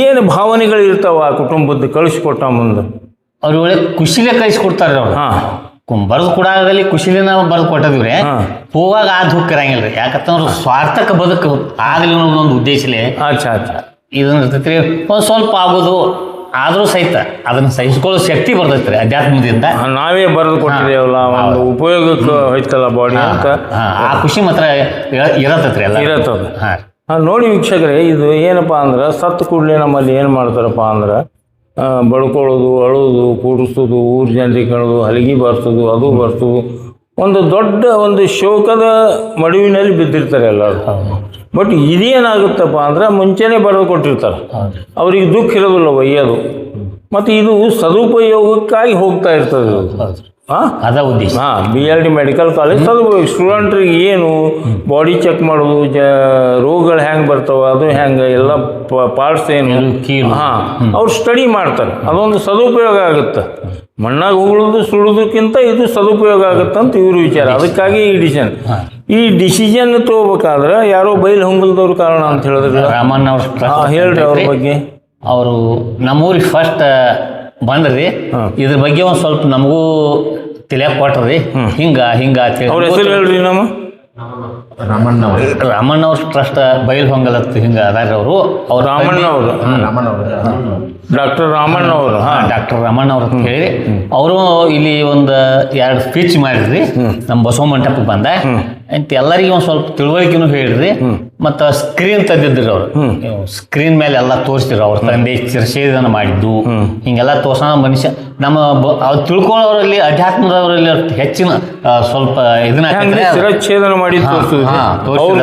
ಏನು ಭಾವನೆಗಳು ಇರ್ತಾವ ಆ ಕುಟುಂಬದ್ದು ಕಳಿಸ್ಕೊಟ್ಟ ಮುಂದೆ? ಅವ್ರ ಒಳ್ಳೆ ಖುಷಿಲೇ ಕಳಿಸ್ಕೊಡ್ತಾರೆ ಅವ್ರು. ಬರೆದು ಕೊಡಾಗಲಿ ಖುಷಿಲೇ ನಾವು ಬರೆದು ಕೊಟ್ಟಿದ್ವಿ. ಹೋಗಾಗ ಆ ದುಃಖ ಇರಂಗಿಲ್ಲ, ಯಾಕಂತಂದ್ರೆ ಸ್ವಾರ್ಥಕ ಬದುಕು ಆಗಲಿ ಅನ್ನೋದೊಂದು ಉದ್ದೇಶಲೇ ಇದನ್ನ ಇರ್ತೈತ್ರಿ. ಒಂದು ಸ್ವಲ್ಪ ಆಗೋದು ಆದ್ರೂ ಸಹಿತ ಅದನ್ನ ಸಹಿಸ್ಕೊಳ್ಳೋ ಶಕ್ತಿ ಬರ್ತೈತ್ರಿ ಅಧ್ಯಾತ್ಮದಿಂದ. ನಾವೇ ಬರೆದು ಕೊಟ್ಟಿದ್ದೇವಲ್ಲ, ಒಂದು ಉಪಯೋಗಕ್ಕೆ ಹೋಯ್ತಲ್ಲ ಬಾಡಿ ಅಂತ ಆ ಖುಷಿ ಮಾತ್ರ ಇರತ್ತೈತ್ರಿ, ಎಲ್ಲ ಇರತ್ತದ. ನೋಡಿ ವೀಕ್ಷಕರೇ, ಇದು ಏನಪ್ಪ ಅಂದ್ರೆ ಸತ್ತು ಕೂಡಲೇ ನಮ್ಮಲ್ಲಿ ಏನು ಮಾಡ್ತಾರಪ್ಪ ಅಂದ್ರೆ ಬಡ್ಕೊಳ್ಳೋದು, ಅಳೋದು, ಕೂಡಿಸೋದು, ಊರು ಜನರಿಗೆ ಕಾಣೋದು, ಹಲಗಿ ಬರ್ಸೋದು, ಅದು ಬರ್ಸೋದು, ಒಂದು ದೊಡ್ಡ ಒಂದು ಶೋಕದ ಮಡುವಿನಲ್ಲಿ ಬಿದ್ದಿರ್ತಾರೆ ಎಲ್ಲರೂ. ಬಟ್ ಇದೇನಾಗುತ್ತಪ್ಪ ಅಂದ್ರೆ ಮುಂಚೆನೇ ಬರೆದು ಕೊಟ್ಟಿರ್ತಾರೆ, ಅವ್ರಿಗೆ ದುಃಖ ಇರೋದಿಲ್ಲ ಒಯ್ಯೋದು. ಮತ್ತು ಇದು ಸದುಪಯೋಗಕ್ಕಾಗಿ ಹೋಗ್ತಾ ಇರ್ತದೆ. ಅದ ಉದ್ದೇಶ. BLD ಮೆಡಿಕಲ್ ಕಾಲೇಜ್ ಸದುಪಯೋಗ. ಸ್ಟೂಡೆಂಟ್ರಿಗೆ ಏನು ಬಾಡಿ ಚೆಕ್ ಮಾಡೋದು, ರೋಗಗಳು ಹೆಂಗೆ ಬರ್ತಾವೆ, ಅದು ಹೆಂಗೆ ಎಲ್ಲ ಪಾರ್ಟ್ಸ್ ಏನು ಅವ್ರು ಸ್ಟಡಿ ಮಾಡ್ತಾರೆ. ಅದೊಂದು ಸದುಪಯೋಗ ಆಗುತ್ತೆ. ಮಣ್ಣಾಗ ಉಗುಳೋದು ಸುಡೋದಕ್ಕಿಂತ ಇದು ಸದುಪಯೋಗ ಆಗುತ್ತೆ ಅಂತ ಇವರು ವಿಚಾರ. ಅದಕ್ಕಾಗಿ ಈ ಡಿಸಿಷನ್ ತಗೋಬೇಕಾದ್ರೆ ಯಾರೋ ಬೈಲ್ ಹೊಂಗಲ್ದವ್ರ ಕಾರಣ ಅಂತ ಹೇಳಿದ್ರೆ ರಾಮಣ್ಣ ಅವ್ರ ಹೇಳ್ರಿ ಅವ್ರ ಬಗ್ಗೆ. ಅವರು ನಮ್ಮೂರಿಗೆ ಫಸ್ಟ್ ಬಂದ್ರಿ, ಇದ್ರ ಬಗ್ಗೆ ಒಂದು ಸ್ವಲ್ಪ ನಮಗೂ ತಿಳಿಯಾಕ ಕೊಟ್ರಿ. ಹಿಂಗ ಅವ್ರ ಹೆಸರು ಹೇಳ್ರಿ. ನಮ್ಮ ರಾಮಣ್ಣ ಅವ್ರ ಟ್ರಸ್ಟ್ ಬೈಲ್ ಹೊಂಗಲತ್ ಹಿಂಗ ಅದಾರ ಅವರು. ಡಾಕ್ಟರ್ ರಾಮಣ್ಣ ಅವರು ಅಂತ ಹೇಳಿ ಅವರು ಇಲ್ಲಿ ಒಂದು 2 ಸ್ಪೀಚ್ ಮಾಡಿದ್ರಿ ನಮ್ಮ ಬಸವ ಮಂಟಪಕ್ಕೆ ಬಂದ. ಅಂತ ಎಲ್ಲರಿಗೂ ಒಂದು ಸ್ವಲ್ಪ ತಿಳುವಳಿಕೆನೂ ಹೇಳ್ರಿ. ಮತ್ತು ಸ್ಕ್ರೀನ್ ತಂದಿದ್ರಿ ಅವ್ರು, ಸ್ಕ್ರೀನ್ ಮೇಲೆ ಎಲ್ಲ ತೋರಿಸ್ತಿದ್ರು ಅವ್ರ ತಂದೆ ಶಿರಚ್ಛೇದನ ಮಾಡಿದ್ದು ಹಿಂಗೆಲ್ಲ ತೋರ್ಸೋಣ. ಮನುಷ್ಯ ನಮ್ಮ ಅವ್ರು ತಿಳ್ಕೊಳ್ಳೋರಲ್ಲಿ ಅಧ್ಯಾತ್ಮದವರಲ್ಲಿ ಹೆಚ್ಚಿನ ಸ್ವಲ್ಪ ಇದನ್ನ ಶಿರಚ್ಛೇದನ ಮಾಡಿ ಅವ್ರು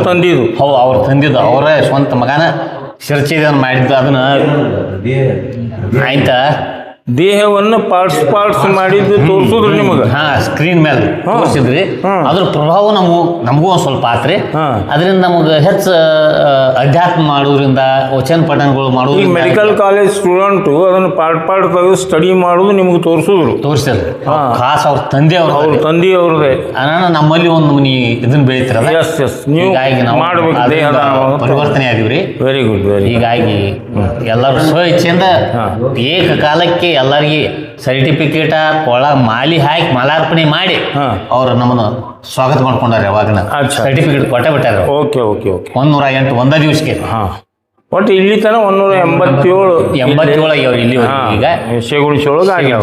ತಂದಿದ್ದು ಅವರೇ ಸ್ವಂತ ಮಗನ ಶಿರಚ್ಛೇದನ ಮಾಡಿದ್ದು. ಅದನ್ನ ಆಯ್ತಾ ದೇಹವನ್ನು ಪಾರ್ಟ್ಸ್ ಮಾಡಿದ್ದು ತೋರಿಸಿದ್ರು ನಿಮಗೆ. ಸ್ಕ್ರೀನ್ ಮೇಲೆ ತೋರಿಸಿದ್ರಿ. ಅದ್ರ ಪ್ರಭಾವ ನಮಗೂ ಒಂದು ಸ್ವಲ್ಪ ಆತ್ರಿ. ಅದರಿಂದ ನಮಗೆ ಹೆಚ್ಚು ಅಧ್ಯಾತ್ಮ ಮಾಡೋದ್ರಿಂದ ವಚನ ಪಠಣಗಳು ಮಾಡೋದು. ಮೆಡಿಕಲ್ ಕಾಲೇಜ್ ಸ್ಟೂಡೆಂಟು ಅದನ್ನು ಪಾರ್ಟ್ ತೆಗೆದು ಸ್ಟಡಿ ಮಾಡೋದು ನಿಮ್ಗೆ ತೋರಿಸಿದ್ರು. ಖಾಸ್ ಅವ್ರ ತಂದೆಯವ್ರದೇ ನಮ್ಮಲ್ಲಿ ಒಂದು ಮನಿ ಇದನ್ನ ಬೆಳಿತಿರಲ್ಲ. ನೀವು ಮಾಡ್ಬೇಕು, ದೇಹದ ಪರಿವರ್ತನೆ ಆದಿವ್ರಿ. Very good. ಹೀಗಾಗಿ ಎಲ್ಲರೂ ಸ್ವಇಚ್ಛೆಯಿಂದ ಏಕಕಾಲಕ್ಕೆ ಎಲ್ಲರಿಗೆ ಸರ್ಟಿಫಿಕೇಟ್ ಮಾಲಿ ಹಾಕಿ ಮಾಲಾರ್ಪಣೆ ಮಾಡಿ ಅವ್ರು ನಮ್ಮನ್ನು ಸ್ವಾಗತ ಮಾಡ್ಕೊಂಡಾರ. ಯಾವಾಗ ಸರ್ಟಿಫಿಕೇಟ್ ಕೊಟ್ಟೆ ಬಿಟ್ಟಾರ. ಓಕೆ 108 ಒಂದೇ ದಿವಸಕ್ಕೆ. ಒಟ್ಟು ಇಲ್ಲಿ ತನಕ 187 ಆಗ್ಯಾವ್ರಿ ಇಲ್ಲಿ ಈಗ ಶೇಗುಣಿಸೊಳಗೆ ಆಗ್ಯಾವ.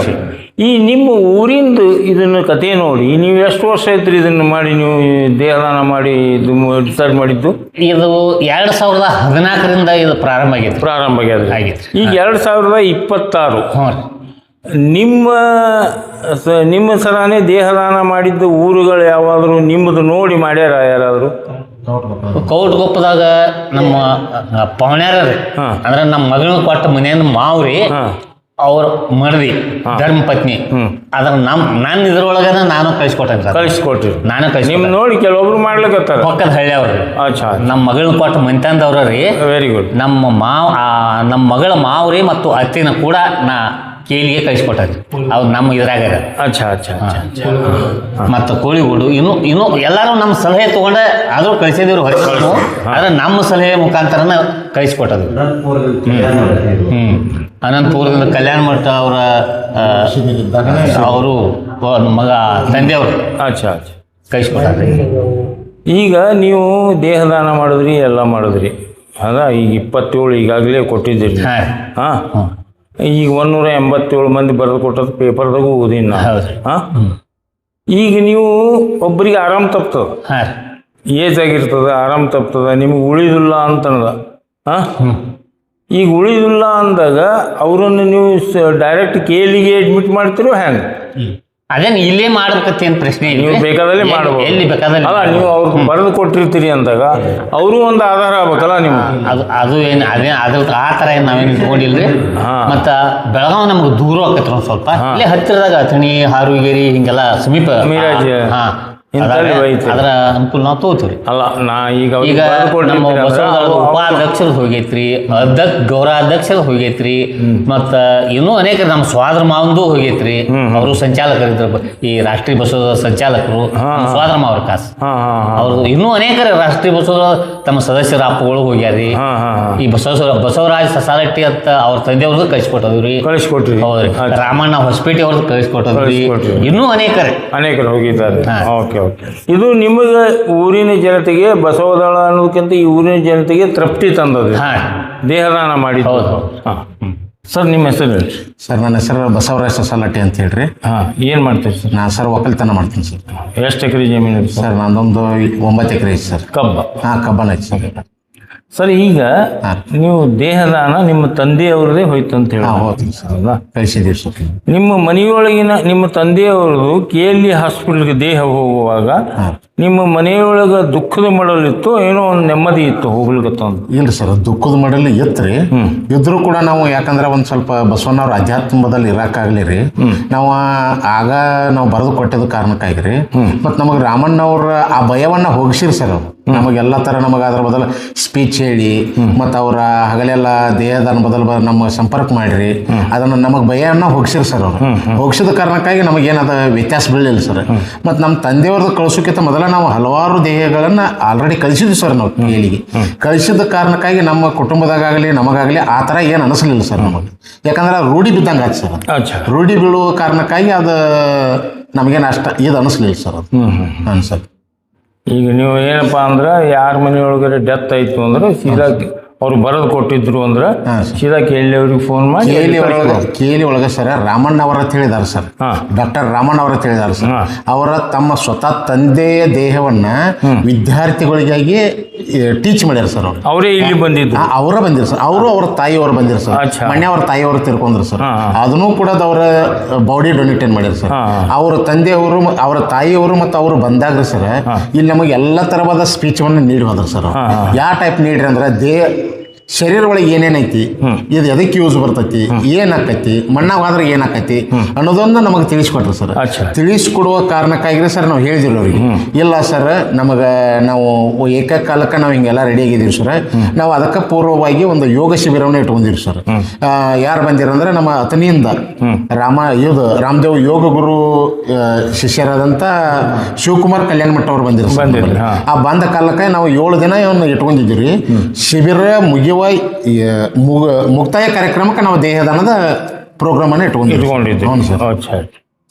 ಈ ನಿಮ್ಮ ಊರಿಂದು ಇದನ್ನ ಕತೆ ನೋಡಿ, ನೀವು ಎಷ್ಟು ವರ್ಷ ಐತ್ರಿ ಇದನ್ನು ಮಾಡಿ, ನೀವು ದೇಹದಾನ ಮಾಡಿ ಇದು ಡಿಸೈಡ್ ಮಾಡಿದ್ದು? ಇದು 2014ರಿಂದ ಇದು ಪ್ರಾರಂಭ ಆಗೈತೆ. ಈಗ 2026. ನಿಮ್ಮ ಸರಾನೇ ದೇಹದಾನ ಮಾಡಿದ್ದ ಊರುಗಳು ಯಾವಾದ್ರು ನಿಮ್ಮದು ನೋಡಿ ಮಾಡ್ಯಾರ ಯಾರಾದ್ರು? ಕೌಟ್ಗೊಪ್ಪದಾಗ ನಮ್ಮ ಪವಣ್ಯಾರ ಅಂದ್ರೆ ನಮ್ಮ ಮಗಳನ್ನ ಕೊಟ್ಟ ಮನೆಯಿಂದ ಮಾವ್ರಿ ಅವ್ರ ಮಡದಿ ಧರ್ಮಪತ್ನಿ. ಅದ್ರ ನಾನು ಇದ್ರೊಳಗನ ನಾನು ಕಳಿಸ್ಕೊಟ್ರಿ. ನಿಮ್ ನೋಡಿ ಕೆಲವೊಬ್ರು ಮಾಡ್ಲಿಕತ್ತಾರ ಪಕ್ಕದ ಹಳ್ಳಿ ಅವ್ರಿ. ನಮ್ಮ ಮಗಳನ್ನ ಕೊಟ್ಟ ಮಂತಂದವ್ರಿ. Very good. ನಮ್ಮ ಮಗಳ ಮಾವ್ರಿ ಮತ್ತು ಅತ್ತಿನ ಕೂಡ ನಾ ಕೇಲಿಗೆ ಕಳಿಸ್ಕೊಟ್ಟಾರಿ. ಅವ್ರು ನಮ್ಮ ಇದ್ರಾಗ ಮತ್ತು ಕೋಳಿಗೂಡು ಇನ್ನು ಎಲ್ಲರೂ ನಮ್ಮ ಸಲಹೆ ತಗೊಂಡ ಆದ್ರೂ ಕಳಿಸಿದವ್ರು ಹೊರಗೆ. ಆದ್ರೆ ನಮ್ಮ ಸಲಹೆ ಮುಖಾಂತರನ ಕಳಿಸ್ಕೊಟ್ಟದು. ಅನಂತಪುರದಿಂದ ಕಲ್ಯಾಣ ಮಠ ಅವರು ಮಗ ತಂದೆಯವರು ಕಳಿಸ್ಕೊಟ್ಟಾರೆ. ಈಗ ನೀವು ದೇಹದಾನ ಮಾಡಿದ್ರಿ, ಎಲ್ಲ ಮಾಡಿದ್ರಿ. ಈಗ 27 ಈಗಾಗಲೇ ಕೊಟ್ಟಿದ್ದೀರಿ. ಈಗ 187 ಮಂದಿ ಬರೆದು ಕೊಟ್ಟದ್ದು ಪೇಪರ್ದಾಗೂ ಓದಿನ. ಈಗ ನೀವು ಒಬ್ಬರಿಗೆ ಆರಾಮ್ ತಪ್ತದ, ಏಜ್ ಆಗಿರ್ತದ, ಆರಾಮ್ ತಪ್ತದ, ನಿಮ್ಗೆ ಉಳಿದಿಲ್ಲ ಅಂತಂದ. ಈಗ ಉಳಿದಿಲ್ಲ ಅಂದಾಗ ಅವರನ್ನು ನೀವು ಡೈರೆಕ್ಟ್ ಕೇಲಿಗೆ ಅಡ್ಮಿಟ್ ಮಾಡ್ತಿರೋ ಹೆಂಗೆ? ಅದೇನು ಇಲ್ಲೇ ಮಾಡ್ಬೇಕತ್ತೆ ಅಂತ ಪ್ರಶ್ನೆ. ನೀವು ಬೇಕಾದಲ್ಲಿ ಮಾಡ್ಬೋದು, ಎಲ್ಲಿ ಬೇಕಾದಲ್ಲಿ. ಅಲ್ಲ, ನೀವು ಅವ್ರಿಗೆ ಬರೆದು ಕೊಟ್ಟಿರ್ತೀರಿ ಅಂದಾಗ ಅವರು ಒಂದು ಆಧಾರ ಆಗ್ಬೇಕಲ್ಲ ನೀವು. ಅದು ಏನು ಅದ್ರ ಆ ಥರ ಏನು ನಾವೇನು ಇಟ್ಕೊಂಡಿಲ್ರಿ. ಮತ್ತು ಬೆಳಗಾವ್ ನಮ್ಗೆ ದೂರ ಆಕೈತ್ರಿ ಒಂದು ಸ್ವಲ್ಪ. ಇಲ್ಲೇ ಹತ್ತಿರದಾಗ ಅಥಣಿ, ಹಾರುಗೇರಿ ಹಿಂಗೆಲ್ಲ ಸಮೀಪ ಅದರ ಅನುಕೂಲ ನಾವು ತಗೋತೀವಿ. ಅಲ್ಲ, ನಾ ಈಗ ನಮ್ಮ ಬಸವದಳದ ಉಪಾಧ್ಯಕ್ಷರು ಹೋಗೈತ್ರಿ, ಗೌರವಾಧ್ಯಕ್ಷರು ಹೋಗೈತ್ರಿ, ಮತ್ತು ಇನ್ನೂ ಅನೇಕ ನಮ್ಮ ಸ್ವಾದ್ರ ಮಾವಂದು ಹೋಗೈತ್ರಿ. ಅವರು ಸಂಚಾಲಕರಿದ್ರು, ಈ ರಾಷ್ಟ್ರೀಯ ಬಸವ ಸಂಚಾಲಕರು ಸ್ವಾದ್ರ ಮಾವ್ರ ಕಾಸು. ಅವ್ರದ್ದು ಇನ್ನೂ ಅನೇಕ ರಾಷ್ಟ್ರೀಯ ಬಸವ ತಮ್ಮ ಸದಸ್ಯರ ಅಪ್ಪಗಳು ಹೋಗ್ಯಾರಿ. ಈ ಬಸವರಾಜ್ ಸೊಸೈಟಿ ಅಂತ ಅವ್ರ ತಂದೆಯವ್ರದ್ದು ಕಳಿಸ್ಕೊಟ್ಟದ್ರಿ. ಹೌದ್ರಿ. ರಾಮಣ್ಣ ಹೊಸಪೇಟೆ ಅವ್ರದ್ದು ಕಳಿಸ್ಕೊಟ್ಟದ್ರಿ. ಇನ್ನೂ ಅನೇಕರು ಹೋಗಿದ್ದಾರೆ. ಇದು ನಿಮಗೆ ಊರಿನ ಜನತೆಗೆ ಬಸವದಳ ಅನ್ನೋದಕ್ಕಿಂತ ಈ ಊರಿನ ಜನತೆಗೆ ತೃಪ್ತಿ ತಂದದ್ದು ದೇಹದಾನ ಮಾಡಿ. ಸರ್, ನಿಮ್ಮ ಹೆಸರು ಹೇಳಿ. ಸರ್, ನನ್ನ ಹೆಸರು ಬಸವರಾಜ್ ಸೊಸೈಟಿ ಅಂತ ಹೇಳ್ರಿ. ಏನು ಮಾಡ್ತೀರಿ ಸರ್? ನಾನು ಸರ್ ಒಕ್ಕಲ್ತನ ಮಾಡ್ತೀನಿ ಸರ್. ಎಷ್ಟು ಎಕರೆ ಜಮೀನು ಸರ್? ನಂದೊಂದು 9 ಎಕರೆ ಐತಿ ಸರ್. ಕಬ್ಬನ ಐತಿ ಸರ್. ಸರ್, ಈಗ ನೀವು ದೇಹದಾನ ನಿಮ್ಮ ತಂದೆಯವ್ರದೇ ಹೋಯ್ತು ಅಂತ ಹೇಳಿ ಕಳಿಸಿದ್ದೀವಿ ಸರ್. ನಿಮ್ಮ ಮನೆಯೊಳಗಿನ ನಿಮ್ಮ ತಂದೆಯವ್ರದ್ದು KLE ಹಾಸ್ಪಿಟಲ್ಗೆ ದೇಹ ಹೋಗುವಾಗ ನಿಮ್ಮ ಮನೆಯೊಳಗ ದುಃಖದ ಮಡಲಿತ್ತು, ಏನೋ ಒಂದು ನೆಮ್ಮದಿ ಇತ್ತು ಹೋಗ್ಲಿಕ್ಕೆ? ಇಲ್ರಿ ಸರ್, ದುಃಖದ ಮಡಲ್ ಇತ್ರಿ. ಇದ್ರೂ ಕೂಡ ನಾವು ಯಾಕಂದ್ರೆ ಒಂದ್ ಸ್ವಲ್ಪ ಬಸವಣ್ಣವ್ರ ಅಧ್ಯಾತ್ಮದಲ್ಲಿ ಇರಾಕಾಗ್ಲಿ ರೀ, ನಾವು ನಾವು ಬರೆದು ಕೊಟ್ಟಿದ್ದ ಕಾರಣಕ್ಕಾಗ್ರಿ. ಮತ್ ನಮಗ್ ರಾಮಣ್ಣವ್ರ ಆ ಭಯವನ್ನ ಹೋಗಿಸಿರಿ ಸರ್. ಅವ್ರು ನಮಗೆಲ್ಲ ತರ ನಮಗೆ ಅದ್ರ ಬದಲು ಸ್ಪೀಚ್ ಹೇಳಿ ಮತ್ತು ಅವರ ಹಗಲೆಲ್ಲ ದೇಹದಾನ ಬದಲು ನಮ್ಮ ಸಂಪರ್ಕ ಮಾಡಿರಿ. ಅದನ್ನು ನಮಗೆ ಭಯನ ಹೋಗಿಸಿರಿ ಸರ್. ಅವರು ಹೋಗಿಸಿದ ಕಾರಣಕ್ಕಾಗಿ ನಮಗೇನದ ವ್ಯತ್ಯಾಸ ಬೀಳಲಿಲ್ಲ ಸರ್. ಮತ್ತು ನಮ್ಮ ತಂದೆಯವ್ರದ್ದು ಕಳಿಸೋಕ್ಕಿಂತ ಮೊದಲ ನಾವು ಹಲವಾರು ದೇಹಗಳನ್ನು ಆಲ್ರೆಡಿ ಕಳಿಸಿದ್ವಿ ಸರ್. ನಾವು ಕೇಳಿಗೆ ಕಳಿಸಿದ ಕಾರಣಕ್ಕಾಗಿ ನಮ್ಮ ಕುಟುಂಬದಾಗಲಿ ನಮಗಾಗಲಿ ಆ ಥರ ಏನು ಅನಿಸ್ಲಿಲ್ಲ ಸರ್ ನಮಗೆ. ಯಾಕಂದ್ರೆ ರೂಢಿ ಬಿದ್ದಂಗೆ ಆಯ್ತು ಸರ್. ರೂಢಿ ಬೀಳುವ ಕಾರಣಕ್ಕಾಗಿ ಅದು ನಮಗೇನು ಅಷ್ಟ ಇದು ಅನಿಸ್ಲಿಲ್ಲ ಸರ್. ಅದು ಸರ್. ಈಗ ನೀವು ಏನಪ್ಪ ಅಂದ್ರೆ ಯಾರ ಮನೆಯೊಳಗಡೆ ಡೆತ್ ಆಯಿತು ಅಂದ್ರೆ ಸೀದಾ ಅವ್ರು ಬರೆದು ಕೊಟ್ಟಿದ್ರು ಅಂದ್ರೆ ಸೀದಾ ಕೇಳಿ ಅವ್ರಿಗೆ ಫೋನ್ ಮಾಡಿ ಕೇಳಿ ಒಳಗೆ ಸರ್ ರಾಮಣ್ಣ ಅವರ ಅಂತ ಹೇಳಿದಾರೆ ಸರ್. ಡಾಕ್ಟರ್ ರಾಮಣ್ಣ ಅವರ ಅಂತ ಹೇಳಿದಾರೆ ಸರ್. ಅವರ ತಮ್ಮ ಸ್ವತಃ ತಂದೆಯ ದೇಹವನ್ನ ವಿದ್ಯಾರ್ಥಿಗಳಿಗಾಗಿ ಟೀಚ್ ಮಾಡ್ಯಾರ ಸರ್. ಅವ್ರು ಅವರೇ ಇಲ್ಲಿ ಬಂದಿದ್ದು, ಅವರ ಬಂದಿರು ಸರ್. ಅವರು ಅವ್ರ ತಾಯಿಯವರು ಬಂದಿರು ಸರ್. ಮಣ್ಣೆ ಅವ್ರ ತಾಯಿಯವರು ತಿರ್ಕೊಂಡ್ರು ಸರ್. ಅದನ್ನು ಕೂಡ ಅವರ ಬಾಡಿ ಡೊನೇಟೇನ್ ಮಾಡ್ಯಾರ ಸರ್. ಅವ್ರ ತಂದೆಯವರು, ಅವರ ತಾಯಿಯವರು ಮತ್ತು ಅವರು ಬಂದಾಗ್ರಿ ಸರ್ ಇಲ್ಲಿ ನಮಗೆ ಎಲ್ಲ ತರವಾದ ಸ್ಪೀಚನ್ನು ನೀಡಿ ಹೋದ್ರು ಸರ್. ಯಾವ ಟೈಪ್ ನೀಡ್ರಿ ಅಂದ್ರೆ ಶರೀರ ಒಳಗೆ ಏನೇನೈತಿ, ಇದು ಎದಕ್ಕೆ ಯೂಸ್ ಬರ್ತೈತಿ, ಏನಾಕೈತಿ, ಮಣ್ಣಾಗಾದ್ರೆ ಏನಾಕೈತಿ ಅನ್ನೋದನ್ನ ನಮಗೆ ತಿಳಿಸ್ಕೊಟ್ರು ಸರ್. ತಿಳಿಸ್ಕೊಡುವ ಕಾರಣಕ್ಕಾಗಿರಿ ಸರ್ ನಾವು ಹೇಳಿದಿರಿ ಅವ್ರಿಗೆ, ಇಲ್ಲ ಸರ್ ನಮಗೆ ನಾವು ಏಕಕಾಲಕ್ಕೆ ನಾವು ಹಿಂಗೆಲ್ಲ ರೆಡಿ ಆಗಿದ್ದೀವಿ ಸರ್. ನಾವು ಅದಕ್ಕೆ ಪೂರ್ವವಾಗಿ ಒಂದು ಯೋಗ ಶಿಬಿರವನ್ನು ಇಟ್ಕೊಂಡಿರಿ ಸರ್. ಯಾರು ಬಂದಿರಂದ್ರೆ ನಮ್ಮ ಅತನಿಯಿಂದ ರಾಮದೇವ್ ಯೋಗ ಗುರು ಶಿಷ್ಯರಾದಂಥ ಶಿವಕುಮಾರ್ ಕಲ್ಯಾಣ ಮಠ ಅವ್ರು ಬಂದಿರು ಸರ್. ಆ ಬಂದ ಕಾಲಕ್ಕೆ ನಾವು 7 ದಿನ ಇವನ್ನ ಇಟ್ಕೊಂಡಿದ್ದೀವಿ. ಶಿಬಿರ ಮುಗಿಯುವ ಮುಕ್ತಾಯ ಕಾರ್ಯಕ್ರಮಕ್ಕೆ ನಾವು ದೇಹದಾನದ ಪ್ರೋಗ್ರಾಮ್ ಅನ್ನು ಇಟ್ಕೊಂಡಿದ್ದೀವಿ. ಹೌದು ಸರ್.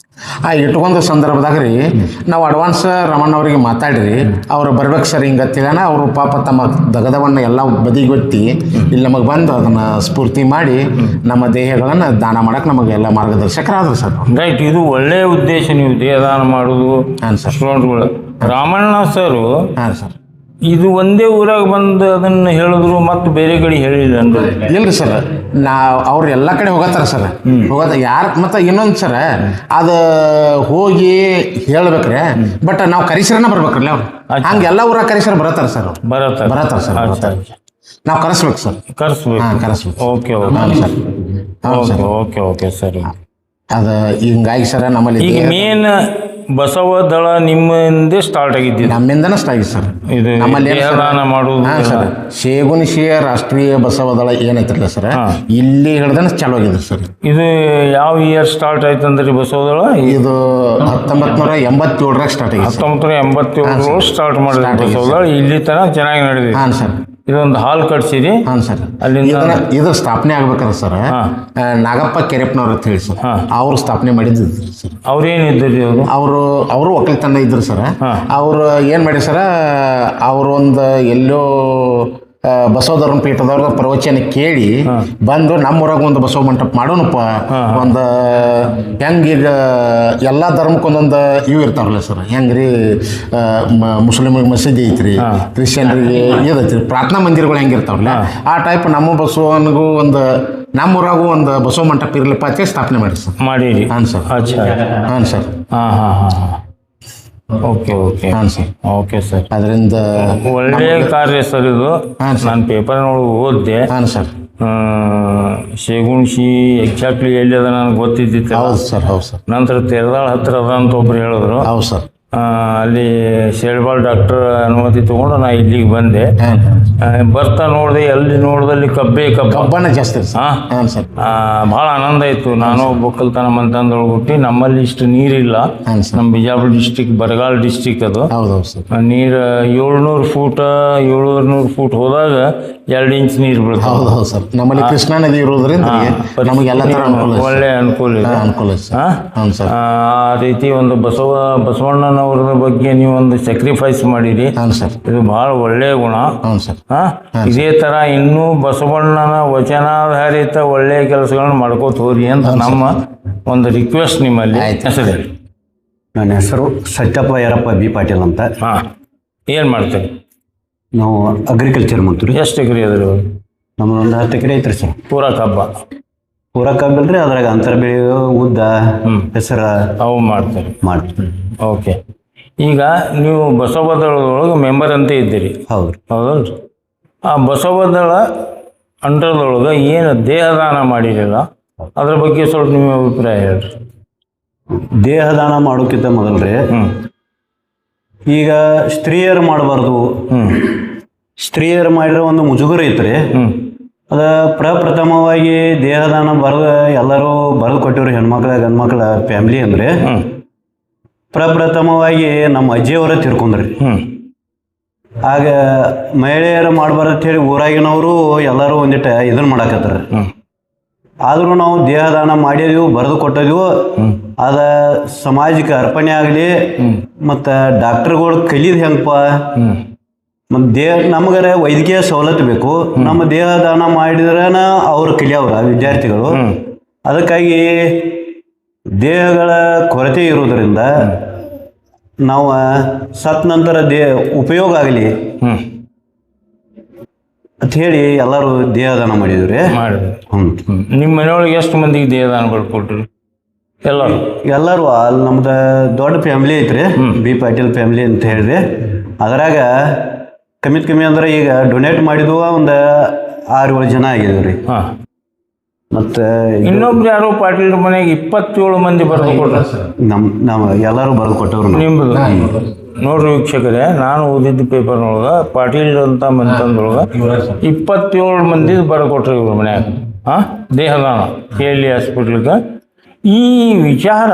ಆ ಇಟ್ಕೊಂಡ ಸಂದರ್ಭದಾಗ ರೀ ನಾವು ಅಡ್ವಾನ್ಸ್ ರಮಣ್ಣ ಅವರಿಗೆ ಮಾತಾಡ್ರಿ ಅವ್ರು ಬರ್ಬೇಕು ಸರ್ ಹಿಂಗತ್ತಿಲ್ಲ. ಅವರು ಪಾಪ ತಮ್ಮ ದಗದವನ್ನು ಎಲ್ಲ ಬದಿಗೊತ್ತಿ ಇಲ್ಲಿ ನಮಗೆ ಬಂದು ಅದನ್ನು ಸ್ಫೂರ್ತಿ ಮಾಡಿ ನಮ್ಮ ದೇಹಗಳನ್ನು ದಾನ ಮಾಡಕ್ಕೆ ನಮಗೆಲ್ಲ ಮಾರ್ಗದರ್ಶಕರಾದ್ರು ಸರ್. ರೈಟ್, ಇದು ಒಳ್ಳೆಯ ಉದ್ದೇಶ. ನೀವು ದೇಹದಾನ ಮಾಡೋದು. ಹಾಂ ಸರ್. ಸ್ಟೂಡೆಂಟ್ಗಳು ರಾಮಣ್ಣ ಸರು ಸರ್ ಇದು ಒಂದೇ ಊರಾಗ ಬಂದು ಅದನ್ನ ಹೇಳಿದ್ರು ಮತ್ತು ಬೇರೆ ಕಡೆ ಹೇಳಿಲ್ಲ ಅಂದ್ರೆ ಇಲ್ರಿ ಸರ್. ಅವ್ರು ಎಲ್ಲ ಕಡೆ ಹೋಗತ್ತಾರ ಸರ್. ಯಾರು ಮತ್ತೆ ಇನ್ನೊಂದು ಸರ್ ಅದು ಹೋಗಿ ಹೇಳ್ಬೇಕ್ರೆ ಬಟ್ ನಾವು ಕರಿಸರನ ಬರ್ಬೇಕ್ರಲ್ಲ ಅವ್ರು. ಹಂಗೆ ಎಲ್ಲ ಊರಾಗ ಕರಿಸರ ಬರತ್ತಾರ ಸರ್. ಬರತ್ತಾರ ಸರ್. ನಾವು ಕರೆಸ್ಬೇಕು ಸರ್. ಕರೆಸ್ಬೇಕು. ಓಕೆ ಓಕೆ ಓಕೆ ಸರಿ. ಅದು ಹಿಂಗಾಗಿ ಸರ್ ನಮ್ಮಲ್ಲಿ ಈಗ ಮೇನ್ ಬಸವ ದಳ ನಿಮ್ಮಿಂದ ಸ್ಟಾರ್ಟ್ ಆಗಿದ್ದೀವಿ. ನಮ್ಮಿಂದನೇ ಸ್ಟಾರ್ಟ್ ಆಗಿದೆ ಸರ್. ಇದು ನಮ್ಮಲ್ಲಿ ದೇಹದಾನ ಮಾಡುವುದು. ಹಾಂ ಸರ್. ಶೇಗುಣಿಶಿಯ ರಾಷ್ಟ್ರೀಯ ಬಸವ ದಳ ಏನೈತಿರಲ್ಲ ಸರ್, ಇಲ್ಲಿ ಹಿಡ್ದನ ಚಾಲು ಆಗಿದೆ ಸರ್. ಇದು ಯಾವ ಇಯರ್ ಸ್ಟಾರ್ಟ್ ಆಯ್ತು ಅಂದ್ರೆ ಬಸವ ದಳ? ಇದು 1987 ಸ್ಟಾರ್ಟ್ ಆಗಿದೆ. 1987 ಸ್ಟಾರ್ಟ್ ಮಾಡಿದ ಬಸವ ದಳ ಇಲ್ಲಿ ತನಕ ಚೆನ್ನಾಗಿ ನಡೆದಿದೆ. ಹಾಂ ಸರ್. ಇದೊಂದು ಹಾಲ್ ಕಟ್ಸಿರಿ. ಹಾಂ ಸರ್. ಅಲ್ಲಿಂದ ಇದು ಸ್ಥಾಪನೆ ಆಗ್ಬೇಕಾರೆ ಸರ್ ನಾಗಪ್ಪ ಕೆರೆಪ್ಪನವ್ರು ಅಂತ ಹೇಳಿ ಸರ್ ಅವರು ಸ್ಥಾಪನೆ ಮಾಡಿದ್ರು ಸರ್. ಅವ್ರೇನಿದ್ರಿ ಅವರು ಒಕ್ಕಲ್ತನ ಇದ್ರು ಸರ್. ಅವರು ಏನು ಮಾಡಿ ಸರ್, ಅವರು ಒಂದು ಎಲ್ಲೋ ಬಸವಧರ್ಮ ಪೀಠದವ್ರ ಪ್ರವಚನ ಕೇಳಿ ಬಂದು ನಮ್ಮೂರಾಗ ಒಂದು ಬಸವ ಮಂಟಪ ಮಾಡೋಣಪ್ಪ. ಒಂದು ಹೆಂಗೀಗ ಎಲ್ಲ ಧರ್ಮಕ್ಕೊಂದೊಂದು ಇವು ಇರ್ತಾವಲ್ಲ ಸರ್. ಹೆಂಗ್ರಿ ಮುಸ್ಲಿಮ್ರಿಗೆ ಮಸೀದಿ ಐತ್ರಿ, ಕ್ರಿಶ್ಚಿಯನ್ರಿಗೆ ಇದೈತ್ರಿ, ಪ್ರಾರ್ಥನಾ ಮಂದಿರಗಳು ಹೆಂಗಿರ್ತಾವಲ್ಲ ಆ ಟೈಪ್ ನಮ್ಮ ಬಸವನಿಗೂ ಒಂದು ನಮ್ಮೂರಾಗೂ ಒಂದು ಬಸವ ಮಂಟಪ ಇರ್ಲಿಪ್ಪ ಅಂತ ಸ್ಥಾಪನೆ ಮಾಡಿ ಸರ್. ಮಾಡಿರಿ. ಹಾಂ ಸರ್. ಹಾಂ ಸರ್. Okay okay. ಹಾಂ ಸರ್. Okay sir. ಅದರಿಂದ ಒಳ್ಳೆಯ ಕಾರ್ಯ ಸರ್ ಇದು. ನಾನು ಪೇಪರ್ನೊಳಗೆ ಓದಿದೆ. ಹಾಂ ಸರ್. ಶೇಗುಣ್ಶಿ ಎಕ್ಸಾಕ್ಟ್ಲಿ ಎಲ್ಲಿ ಅದ ನನಗೆ ಗೊತ್ತಿದ್ದಿತ್ತು. ಹೌದು ಸರ್. ಹೌದು ಸರ್. ನಂತರ ತೆರದಾಳ ಹತ್ರ ಅದ ಅಂತ ಒಬ್ರು ಹೇಳಿದ್ರು. ಹೌದು ಸರ್. ಅಲ್ಲಿ ಶೇರ್ಬಾಲ್ ಡಾಕ್ಟರ್ ಅನುಮತಿ ತಗೊಂಡು ನಾ ಇಲ್ಲಿಗೆ ಬಂದೆ. ಬರ್ತಾ ನೋಡಿದೆ, ಎಲ್ಲಿ ನೋಡಿದಲ್ಲಿ ಕಬ್ಬನ ಜಾಸ್ತಿ. ಹಾಂ ಸರ್. ಭಾಳ ಆನಂದ ಇತ್ತು. ನಾನು ಒಕ್ಕಲ್ತನ ಮಂತಂದೊಳಗೆ ಹುಟ್ಟಿ ನಮ್ಮಲ್ಲಿ ಇಷ್ಟು ನೀರಿಲ್ಲ. ನಮ್ಮ ಬಿಜಾಪುರ ಡಿಸ್ಟಿಕ್ ಬರಗಾಲ ಡಿಸ್ಟಿಕ್ ಅದು. ಹೌದೌದು ಸರ್. ನೀರು 700 ಫೂಟ್ ಹೋದಾಗ 2 ಇಂಚ್ ನೀರು ಬೀಳ್ತದೆ. ಹೌದು ಸರ್. ನಮ್ಮಲ್ಲಿ ಕೃಷ್ಣಾ ನದಿ ಇರೋದ್ರಿಂದ ನಮಗೆಲ್ಲ ಥರ ಒಳ್ಳೆ ಅನುಕೂಲ ಇದೆ. ಆ ರೀತಿ ಒಂದು ಬಸವಣ್ಣನವ್ರ ಬಗ್ಗೆ ನೀವು ಒಂದು ಸ್ಯಾಕ್ರಿಫೈಸ್ ಮಾಡಿರಿ. ಇದು ಬಹಳ ಒಳ್ಳೆಯ ಗುಣ. ಇದೇ ತರ ಇನ್ನೂ ಬಸವಣ್ಣನ ವಚನಾಧಾರಿತ ಒಳ್ಳೆಯ ಕೆಲಸಗಳನ್ನ ಮಾಡ್ಕೋತ ಹೋರಿ ಅಂತ ನಮ್ಮ ಒಂದು ರಿಕ್ವೆಸ್ಟ್ ನಿಮ್ಮಲ್ಲಿ. ಹೆಸರು? ನನ್ನ ಹೆಸರು ಸತ್ಯಪ್ಪ ಯರಪ್ಪ ಬಿ ಪಾಟೀಲ್ ಅಂತ. ಏನು ಮಾಡ್ತೀರಿ? ನಾವು ಅಗ್ರಿಕಲ್ಚರ್ ಮಾಡ್ತೀವಿ. ಎಷ್ಟು ಎಕರೆ ಅದ್ರಿ? ನಮ್ಮದು ಒಂದು 10 ಎಕರೆ ಐತ್ರಿ ಸರ್. ಪೂರಾ ಕಬ್ಬಲ್ರಿ? ಅದ್ರಾಗ ಅಂತರ ಬೆಳೆ, ಉದ್ದ, ಹೆಸರು ಅವು ಮಾಡ್ತೀವಿ. ಓಕೆ. ಈಗ ನೀವು ಬಸವದಳದೊಳಗೆ ಮೆಂಬರ್ ಅಂತ ಇದ್ದೀರಿ. ಹೌದಲ್ರಿ? ಆ ಬಸವದಳ ಅಂಡರ್ದೊಳಗೆ ಏನು ದೇಹದಾನ ಮಾಡಿರಲ್ಲ ಅದ್ರ ಬಗ್ಗೆ ಸ್ವಲ್ಪ ನಿಮ್ಮ ಅಭಿಪ್ರಾಯ ಹೇಳ್ರಿ. ದೇಹದಾನ ಮಾಡೋಕ್ಕಿಂತ ಮೊದಲ್ರಿ ಈಗ ಸ್ತ್ರೀಯರು ಮಾಡಬಾರ್ದು. ಸ್ತ್ರೀಯರು ಮಾಡಿರೋ ಒಂದು ಮುಜುಗರ ಐತ್ರಿ. ಅದ ಪ್ರಪ್ರಥಮವಾಗಿ ದೇಹದಾನ ಎಲ್ಲರೂ ಬರೆದು ಕೊಟ್ಟಿವ್ರಿ. ಗಂಡ್ಮಕ್ಳ ಫ್ಯಾಮಿಲಿ ಅಂದ್ರೆ ಪ್ರಪ್ರಥಮವಾಗಿ ನಮ್ಮ ಅಜ್ಜಿಯವರ ತಿರ್ಕೊಂಡ್ರಿ. ಆಗ ಮಹಿಳೆಯರು ಮಾಡಬಾರ್ದು ಹೇಳಿ ಊರಾಗಿನವರು ಎಲ್ಲರೂ ಒಂದಿಟ್ಟ ಇದನ್ನ ಮಾಡಾಕತ್ತಾರ. ಆದರೂ ನಾವು ದೇಹದಾನ ಮಾಡಿದೀವಿ, ಬರೆದು ಕೊಟ್ಟಿದೀವು. ಅದ ಸಮಾಜಕ್ಕೆ ಅರ್ಪಣೆ ಆಗಲಿ, ಮತ್ತು ಡಾಕ್ಟರ್ಗಳು ಕಲೀದು ಹೆಂಗಪ್ಪ, ಮತ್ತು ನಮಗರ ವೈದ್ಯಕೀಯ ಸವಲತ್ತು ಬೇಕು. ನಮ್ಮ ದೇಹ ದಾನ ಮಾಡಿದ್ರನ ಅವ್ರು ಕಲಿಯವ್ರ ವಿದ್ಯಾರ್ಥಿಗಳು. ಅದಕ್ಕಾಗಿ ದೇಹಗಳ ಕೊರತೆ ಇರೋದ್ರಿಂದ ನಾವು ಸತ್ ನಂತರ ಉಪಯೋಗ ಆಗಲಿ ಅಂತ ಹೇಳಿ ಎಲ್ಲರೂ ದೇಹದಾನ ಮಾಡಿದ್ರಿ. ನಿಮ್ಮ ಮನೆಯೊಳಗೆ ಎಷ್ಟು ಮಂದಿಗೆ ದೇಹದಾನ ಬರ್ಕೊಟ್ರಿ? ಎಲ್ಲರೂ ಅಲ್ಲಿ ನಮ್ದು ದೊಡ್ಡ ಫ್ಯಾಮಿಲಿ ಐತ್ರಿ, ಬಿ ಪಾಟೀಲ್ ಫ್ಯಾಮಿಲಿ ಅಂತ ಹೇಳ್ರಿ. ಅದರಾಗ ಕಮ್ಮಿ ಅಂದ್ರೆ ಈಗ ಡೊನೇಟ್ ಮಾಡಿದ್ವು ಒಂದು 6-7 ಜನ ಆಗಿದ್ವಿ ರೀ. ಮತ್ತೆ ಇನ್ನೊಬ್ರು ಯಾರೋ ಪಾಟೀಲ್ ಮನೆಗೆ 27 ಮಂದಿ ಬರೆದು ಕೊಟ್ರು. ನಮ್ಮ ಎಲ್ಲರೂ ಬರೆದು ಕೊಟ್ಟವ್ರು. ನಿಮ್ಮದು ನೋಡ್ರಿ ವೀಕ್ಷಕರೇ, ನಾನು ಓದಿದ್ದ ಪೇಪರ್ನೊಳಗೆ ಪಾಟೀಲ್ ಅಂತ ಮಂತಂದ್ರೊಳಗೆ 27 ಮಂದಿ ಬರೆದು ಕೊಟ್ರು ಇವ್ರ ಮನ್ಯಾಗ ದೇಹದಾನ KLE ಹಾಸ್ಪಿಟ್ಲಿಗೆ. ಈ ವಿಚಾರ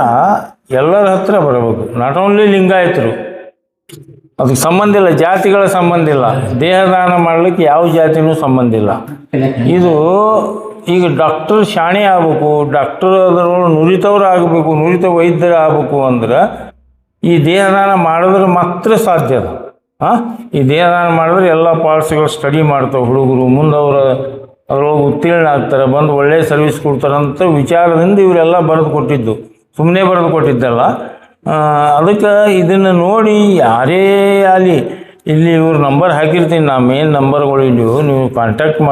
ಎಲ್ಲರ ಹತ್ರ ಬರಬೇಕು. ನಾಟ್ ಓನ್ಲಿ ಲಿಂಗಾಯತರು, ಅದಕ್ಕೆ ಸಂಬಂಧ ಇಲ್ಲ, ಜಾತಿಗಳ ಸಂಬಂಧ ಇಲ್ಲ. ದೇಹದಾನ ಮಾಡ್ಲಿಕ್ಕೆ ಯಾವ ಜಾತಿನೂ ಸಂಬಂಧ ಇಲ್ಲ. ಇದು ಈಗ ಡಾಕ್ಟರ್ ಶಾಣೆ ಆಗ್ಬೇಕು, ಡಾಕ್ಟರ್ ಅದರೊಳಗೆ ನುರಿತವ್ರು ಆಗಬೇಕು, ನುರಿತ ವೈದ್ಯರು ಆಗಬೇಕು ಅಂದ್ರೆ ಈ ದೇಹದಾನ ಮಾಡಿದ್ರೆ ಮಾತ್ರ ಸಾಧ್ಯ ಅದ. ಈ ದೇಹದಾನ ಮಾಡಿದ್ರೆ ಎಲ್ಲ ಪಾರ್ಟ್ಸ್ಗಳು ಸ್ಟಡಿ ಮಾಡ್ತಾವೆ ಹುಡುಗರು, ಮುಂದೆ ಅದರೊಳಗೆ ಉತ್ತೀರ್ಣ ಆಗ್ತಾರೆ, ಬಂದು ಒಳ್ಳೆಯ ಸರ್ವಿಸ್ ಕೊಡ್ತಾರಂತ ವಿಚಾರದಿಂದ ಇವರೆಲ್ಲ ಬರೆದು ಕೊಟ್ಟಿದ್ದು, ಸುಮ್ಮನೆ ಬರೆದು ಕೊಟ್ಟಿದ್ದಲ್ಲ. ಅದಕ್ಕೆ ಇದನ್ನು ನೋಡಿ ಯಾರೇ ಆಗಲಿ, ಇಲ್ಲಿ ಇವ್ರ ನಂಬರ್ ಹಾಕಿರ್ತೀನಿ, ನಾ ಮೇನ್ ನಂಬರ್ಗಳು ನೀವು ಕಾಂಟ್ಯಾಕ್ಟ್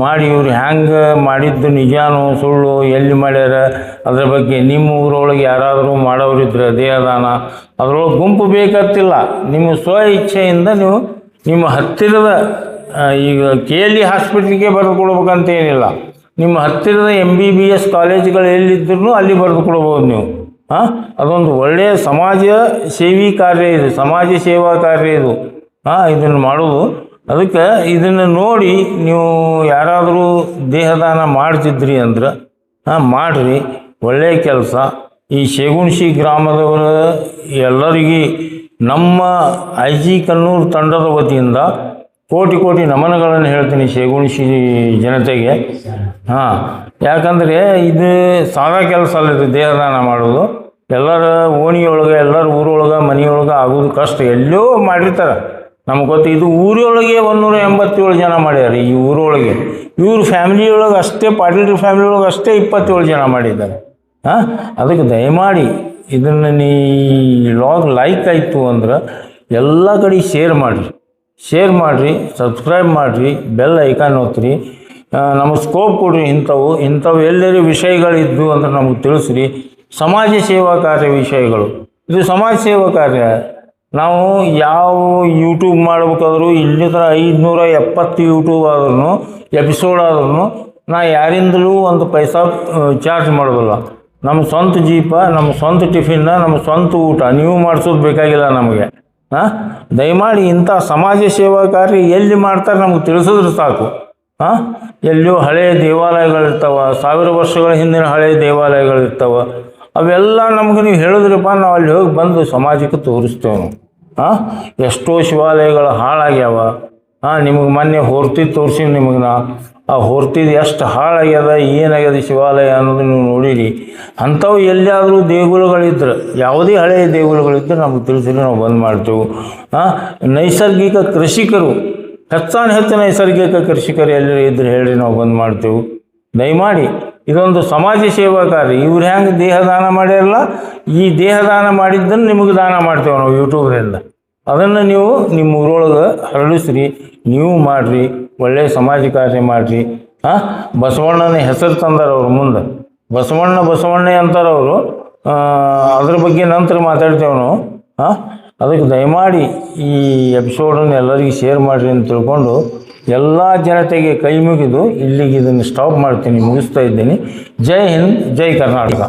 ಮಾಡಿ ಇವ್ರು ಹ್ಯಾಂಗೆ ಮಾಡಿದ್ದು ನಿಜಾನೋ ಸುಳ್ಳು, ಎಲ್ಲಿ ಮಾಡ್ಯಾರ ಅದ್ರ ಬಗ್ಗೆ ನಿಮ್ಮ ಊರೊಳಗೆ ಯಾರಾದರೂ ಮಾಡೋರಿದ್ರೆ ದೇಹದಾನ ಅದರೊಳಗೆ ಗುಂಪು ಬೇಕಾಗ್ತಿಲ್ಲ. ನಿಮ್ಮ ಸ್ವ ಇಚ್ಛೆಯಿಂದ ನೀವು ನಿಮ್ಮ ಹತ್ತಿರದ ಈಗ KLE ಹಾಸ್ಪಿಟ್ಲಿಗೆ ಬರೆದು ಕೊಡ್ಬೇಕಂತ ಏನಿಲ್ಲ. ನಿಮ್ಮ ಹತ್ತಿರದ MBBS ಕಾಲೇಜುಗಳು ಎಲ್ಲಿದ್ದರೂ ಅಲ್ಲಿ ಬರೆದು ಕೊಡ್ಬೋದು ನೀವು. ಅದೊಂದು ಒಳ್ಳೆಯ ಸಮಾಜ ಸೇವಿ ಕಾರ್ಯ ಇದು, ಸಮಾಜ ಸೇವಾ ಕಾರ್ಯ ಇದು. ಇದನ್ನು ಮಾಡೋದು. ಅದಕ್ಕೆ ಇದನ್ನು ನೋಡಿ ನೀವು ಯಾರಾದರೂ ದೇಹದಾನ ಮಾಡ್ತಿದ್ರಿ ಅಂದ್ರೆ ಮಾಡಿರಿ, ಒಳ್ಳೆಯ ಕೆಲಸ. ಈ ಶೇಗುಣಶಿ ಗ್ರಾಮದವರ ಎಲ್ಲರಿಗೂ ನಮ್ಮ IG ಕನ್ನೂರು ತಂಡದ ವತಿಯಿಂದ ಕೋಟಿ ನಮನಗಳನ್ನು ಹೇಳ್ತೀನಿ ಶೇಗುಣಶಿ ಜನತೆಗೆ. ಯಾಕಂದರೆ ಇದು ಸಾದಾ ಕೆಲಸ ಅಲ್ಲ, ಇದು ದೇಹದಾನ ಮಾಡೋದು. ಎಲ್ಲರ ಓಣಿಯೊಳಗೆ, ಎಲ್ಲರ ಊರೊಳಗೆ, ಮನೆಯೊಳಗೆ ಆಗೋದು ಕಷ್ಟ. ಎಲ್ಲೋ ಮಾಡಿರ್ತಾರೆ ನಮ್ಗೆ ಗೊತ್ತು. ಇದು ಊರೊಳಗೆ 187 ಜನ ಮಾಡ್ಯಾರ. ಈ ಊರೊಳಗೆ ಇವ್ರ ಫ್ಯಾಮಿಲಿಯೊಳಗೆ ಅಷ್ಟೇ, ಪಾಟೀಲ್ ಫ್ಯಾಮಿಲಿಯೊಳಗೆ ಅಷ್ಟೇ 27 ಜನ ಮಾಡಿದ್ದಾರೆ. ಅದಕ್ಕೆ ದಯಮಾಡಿ ಇದನ್ನು ಲೈಕ್ ಆಯಿತು ಅಂದ್ರೆ ಎಲ್ಲ ಕಡೆ ಶೇರ್ ಮಾಡಿರಿ, ಸಬ್ಸ್ಕ್ರೈಬ್ ಮಾಡಿರಿ, ಬೆಲ್ ಐಕಾನ್ ಒತ್ತಿರಿ, ನಮಗೆ ಸ್ಕೋಪ್ ಕೊಡ್ರಿ. ಇಂಥವು ಎಲ್ಲರೂ ವಿಷಯಗಳಿದ್ದು ಅಂದ್ರೆ ನಮಗೆ ತಿಳಿಸ್ರಿ. ಸಮಾಜ ಸೇವಾ ಕಾರ್ಯ ವಿಷಯಗಳು, ಇದು ಸಮಾಜ ಸೇವಾ ಕಾರ್ಯ. ನಾವು ಯಾವ ಯೂಟ್ಯೂಬ್ ಮಾಡ್ಬೇಕಾದ್ರೂ ಇಲ್ಲಿ ಥರ 570 ಯೂಟ್ಯೂಬ್ ಆದ್ರೂ ಎಪಿಸೋಡ್ ಆದ್ರೂ ನಾ ಯಾರಿಂದಲೂ ಒಂದು ಪೈಸಾ ಚಾರ್ಜ್ ಮಾಡೋದಿಲ್ಲ. ನಮ್ಮ ಸ್ವಂತ ಜೀಪ, ನಮ್ಮ ಸ್ವಂತ ಟಿಫಿನ್ನ, ನಮ್ಮ ಸ್ವಂತ ಊಟ, ನೀವು ಮಾಡಿಸೋದು ಬೇಕಾಗಿಲ್ಲ ನಮಗೆ. ದಯಮಾಡಿ ಇಂಥ ಸಮಾಜ ಸೇವಾ ಕಾರ್ಯ ಎಲ್ಲಿ ಮಾಡ್ತಾರೆ ನಮಗೆ ತಿಳಿಸಿದ್ರೆ ಸಾಕು. ಎಲ್ಲಿಯೋ ಹಳೆಯ ದೇವಾಲಯಗಳಿರ್ತಾವೆ, 1000 ವರ್ಷಗಳ ಹಿಂದಿನ ಹಳೆಯ ದೇವಾಲಯಗಳಿರ್ತಾವೆ, ಅವೆಲ್ಲ ನಮ್ಗೆ ನೀವು ಹೇಳಿದ್ರಪ್ಪ, ನಾವು ಅಲ್ಲಿ ಹೋಗಿ ಬಂದು ಸಮಾಜಕ್ಕೆ ತೋರಿಸ್ತೇವೆ ನಾವು. ಎಷ್ಟೋ ಶಿವಾಲಯಗಳು ಹಾಳಾಗ್ಯಾವ. ನಿಮಗೆ ಮೊನ್ನೆ ಹೊರ್ತಿ ತೋರಿಸಿವಿ ನಿಮಗೆ. ಆ ಹೊರ್ತಿದ್ದು ಎಷ್ಟು ಹಾಳಾಗ್ಯದ, ಏನಾಗ್ಯದ ಶಿವಾಲಯ ಅನ್ನೋದು ನೀವು ನೋಡಿರಿ. ಅಂಥವು ಎಲ್ಲಿಯಾದರೂ ದೇಗುಲಗಳಿದ್ರೆ, ಯಾವುದೇ ಹಳೆಯ ದೇಗುಲಗಳಿದ್ದರೆ ನಮಗೆ ತಿಳಿಸಿದ್ರೆ ನಾವು ಬಂದ್ ಮಾಡ್ತೇವೆ. ನೈಸರ್ಗಿಕ ಕೃಷಿಕರು, ಹೆಚ್ಚು ನೈಸರ್ಗಿಕ ಕೃಷಿಕರು ಎಲ್ಲರೂ ಇದ್ರೆ ಹೇಳಿ ನಾವು ಬಂದ್ ಮಾಡ್ತೇವೆ. ದಯಮಾಡಿ ಇದೊಂದು ಸಮಾಜ ಸೇವಾ ಕಾರ್ಯ. ಇವ್ರು ಹೆಂಗೆ ದೇಹದಾನ ಮಾಡ್ಯಾರಲ್ಲ, ಈ ದೇಹದಾನ ಮಾಡಿದ್ದನ್ನು ನಿಮಗೆ ದಾನ ಮಾಡ್ತೇವೆ ನಾವು ಯೂಟ್ಯೂಬ್ರಿಂದ. ಅದನ್ನು ನೀವು ನಿಮ್ಮ ಊರೊಳಗೆ ಹರಡಿಸ್ರಿ, ನೀವು ಮಾಡಿರಿ, ಒಳ್ಳೆಯ ಸಮಾಜ ಕಾರ್ಯ ಮಾಡಿರಿ. ಬಸವಣ್ಣನ ಹೆಸರು ತಂದಾರ ಅವ್ರು ಮುಂದೆ, ಬಸವಣ್ಣ ಅಂತಾರವರು. ಅದ್ರ ಬಗ್ಗೆ ನಂತರ ಮಾತಾಡ್ತೇವೆ ನಾವು. ಅದಕ್ಕೆ ದಯಮಾಡಿ ಈ ಎಪಿಸೋಡನ್ನು ಎಲ್ಲರಿಗೂ ಶೇರ್ ಮಾಡಿರಿ ಅಂತ ತಿಳ್ಕೊಂಡು ಎಲ್ಲ ಜನತೆಗೆ ಕೈ ಮುಗಿದು ಇಲ್ಲಿಗೆ ಇದನ್ನು ಸ್ಟಾಪ್ ಮಾಡ್ತೀನಿ, ಮುಗಿಸ್ತಾ ಇದ್ದೀನಿ. ಜೈ ಹಿಂದ್, ಜೈ ಕರ್ನಾಟಕ.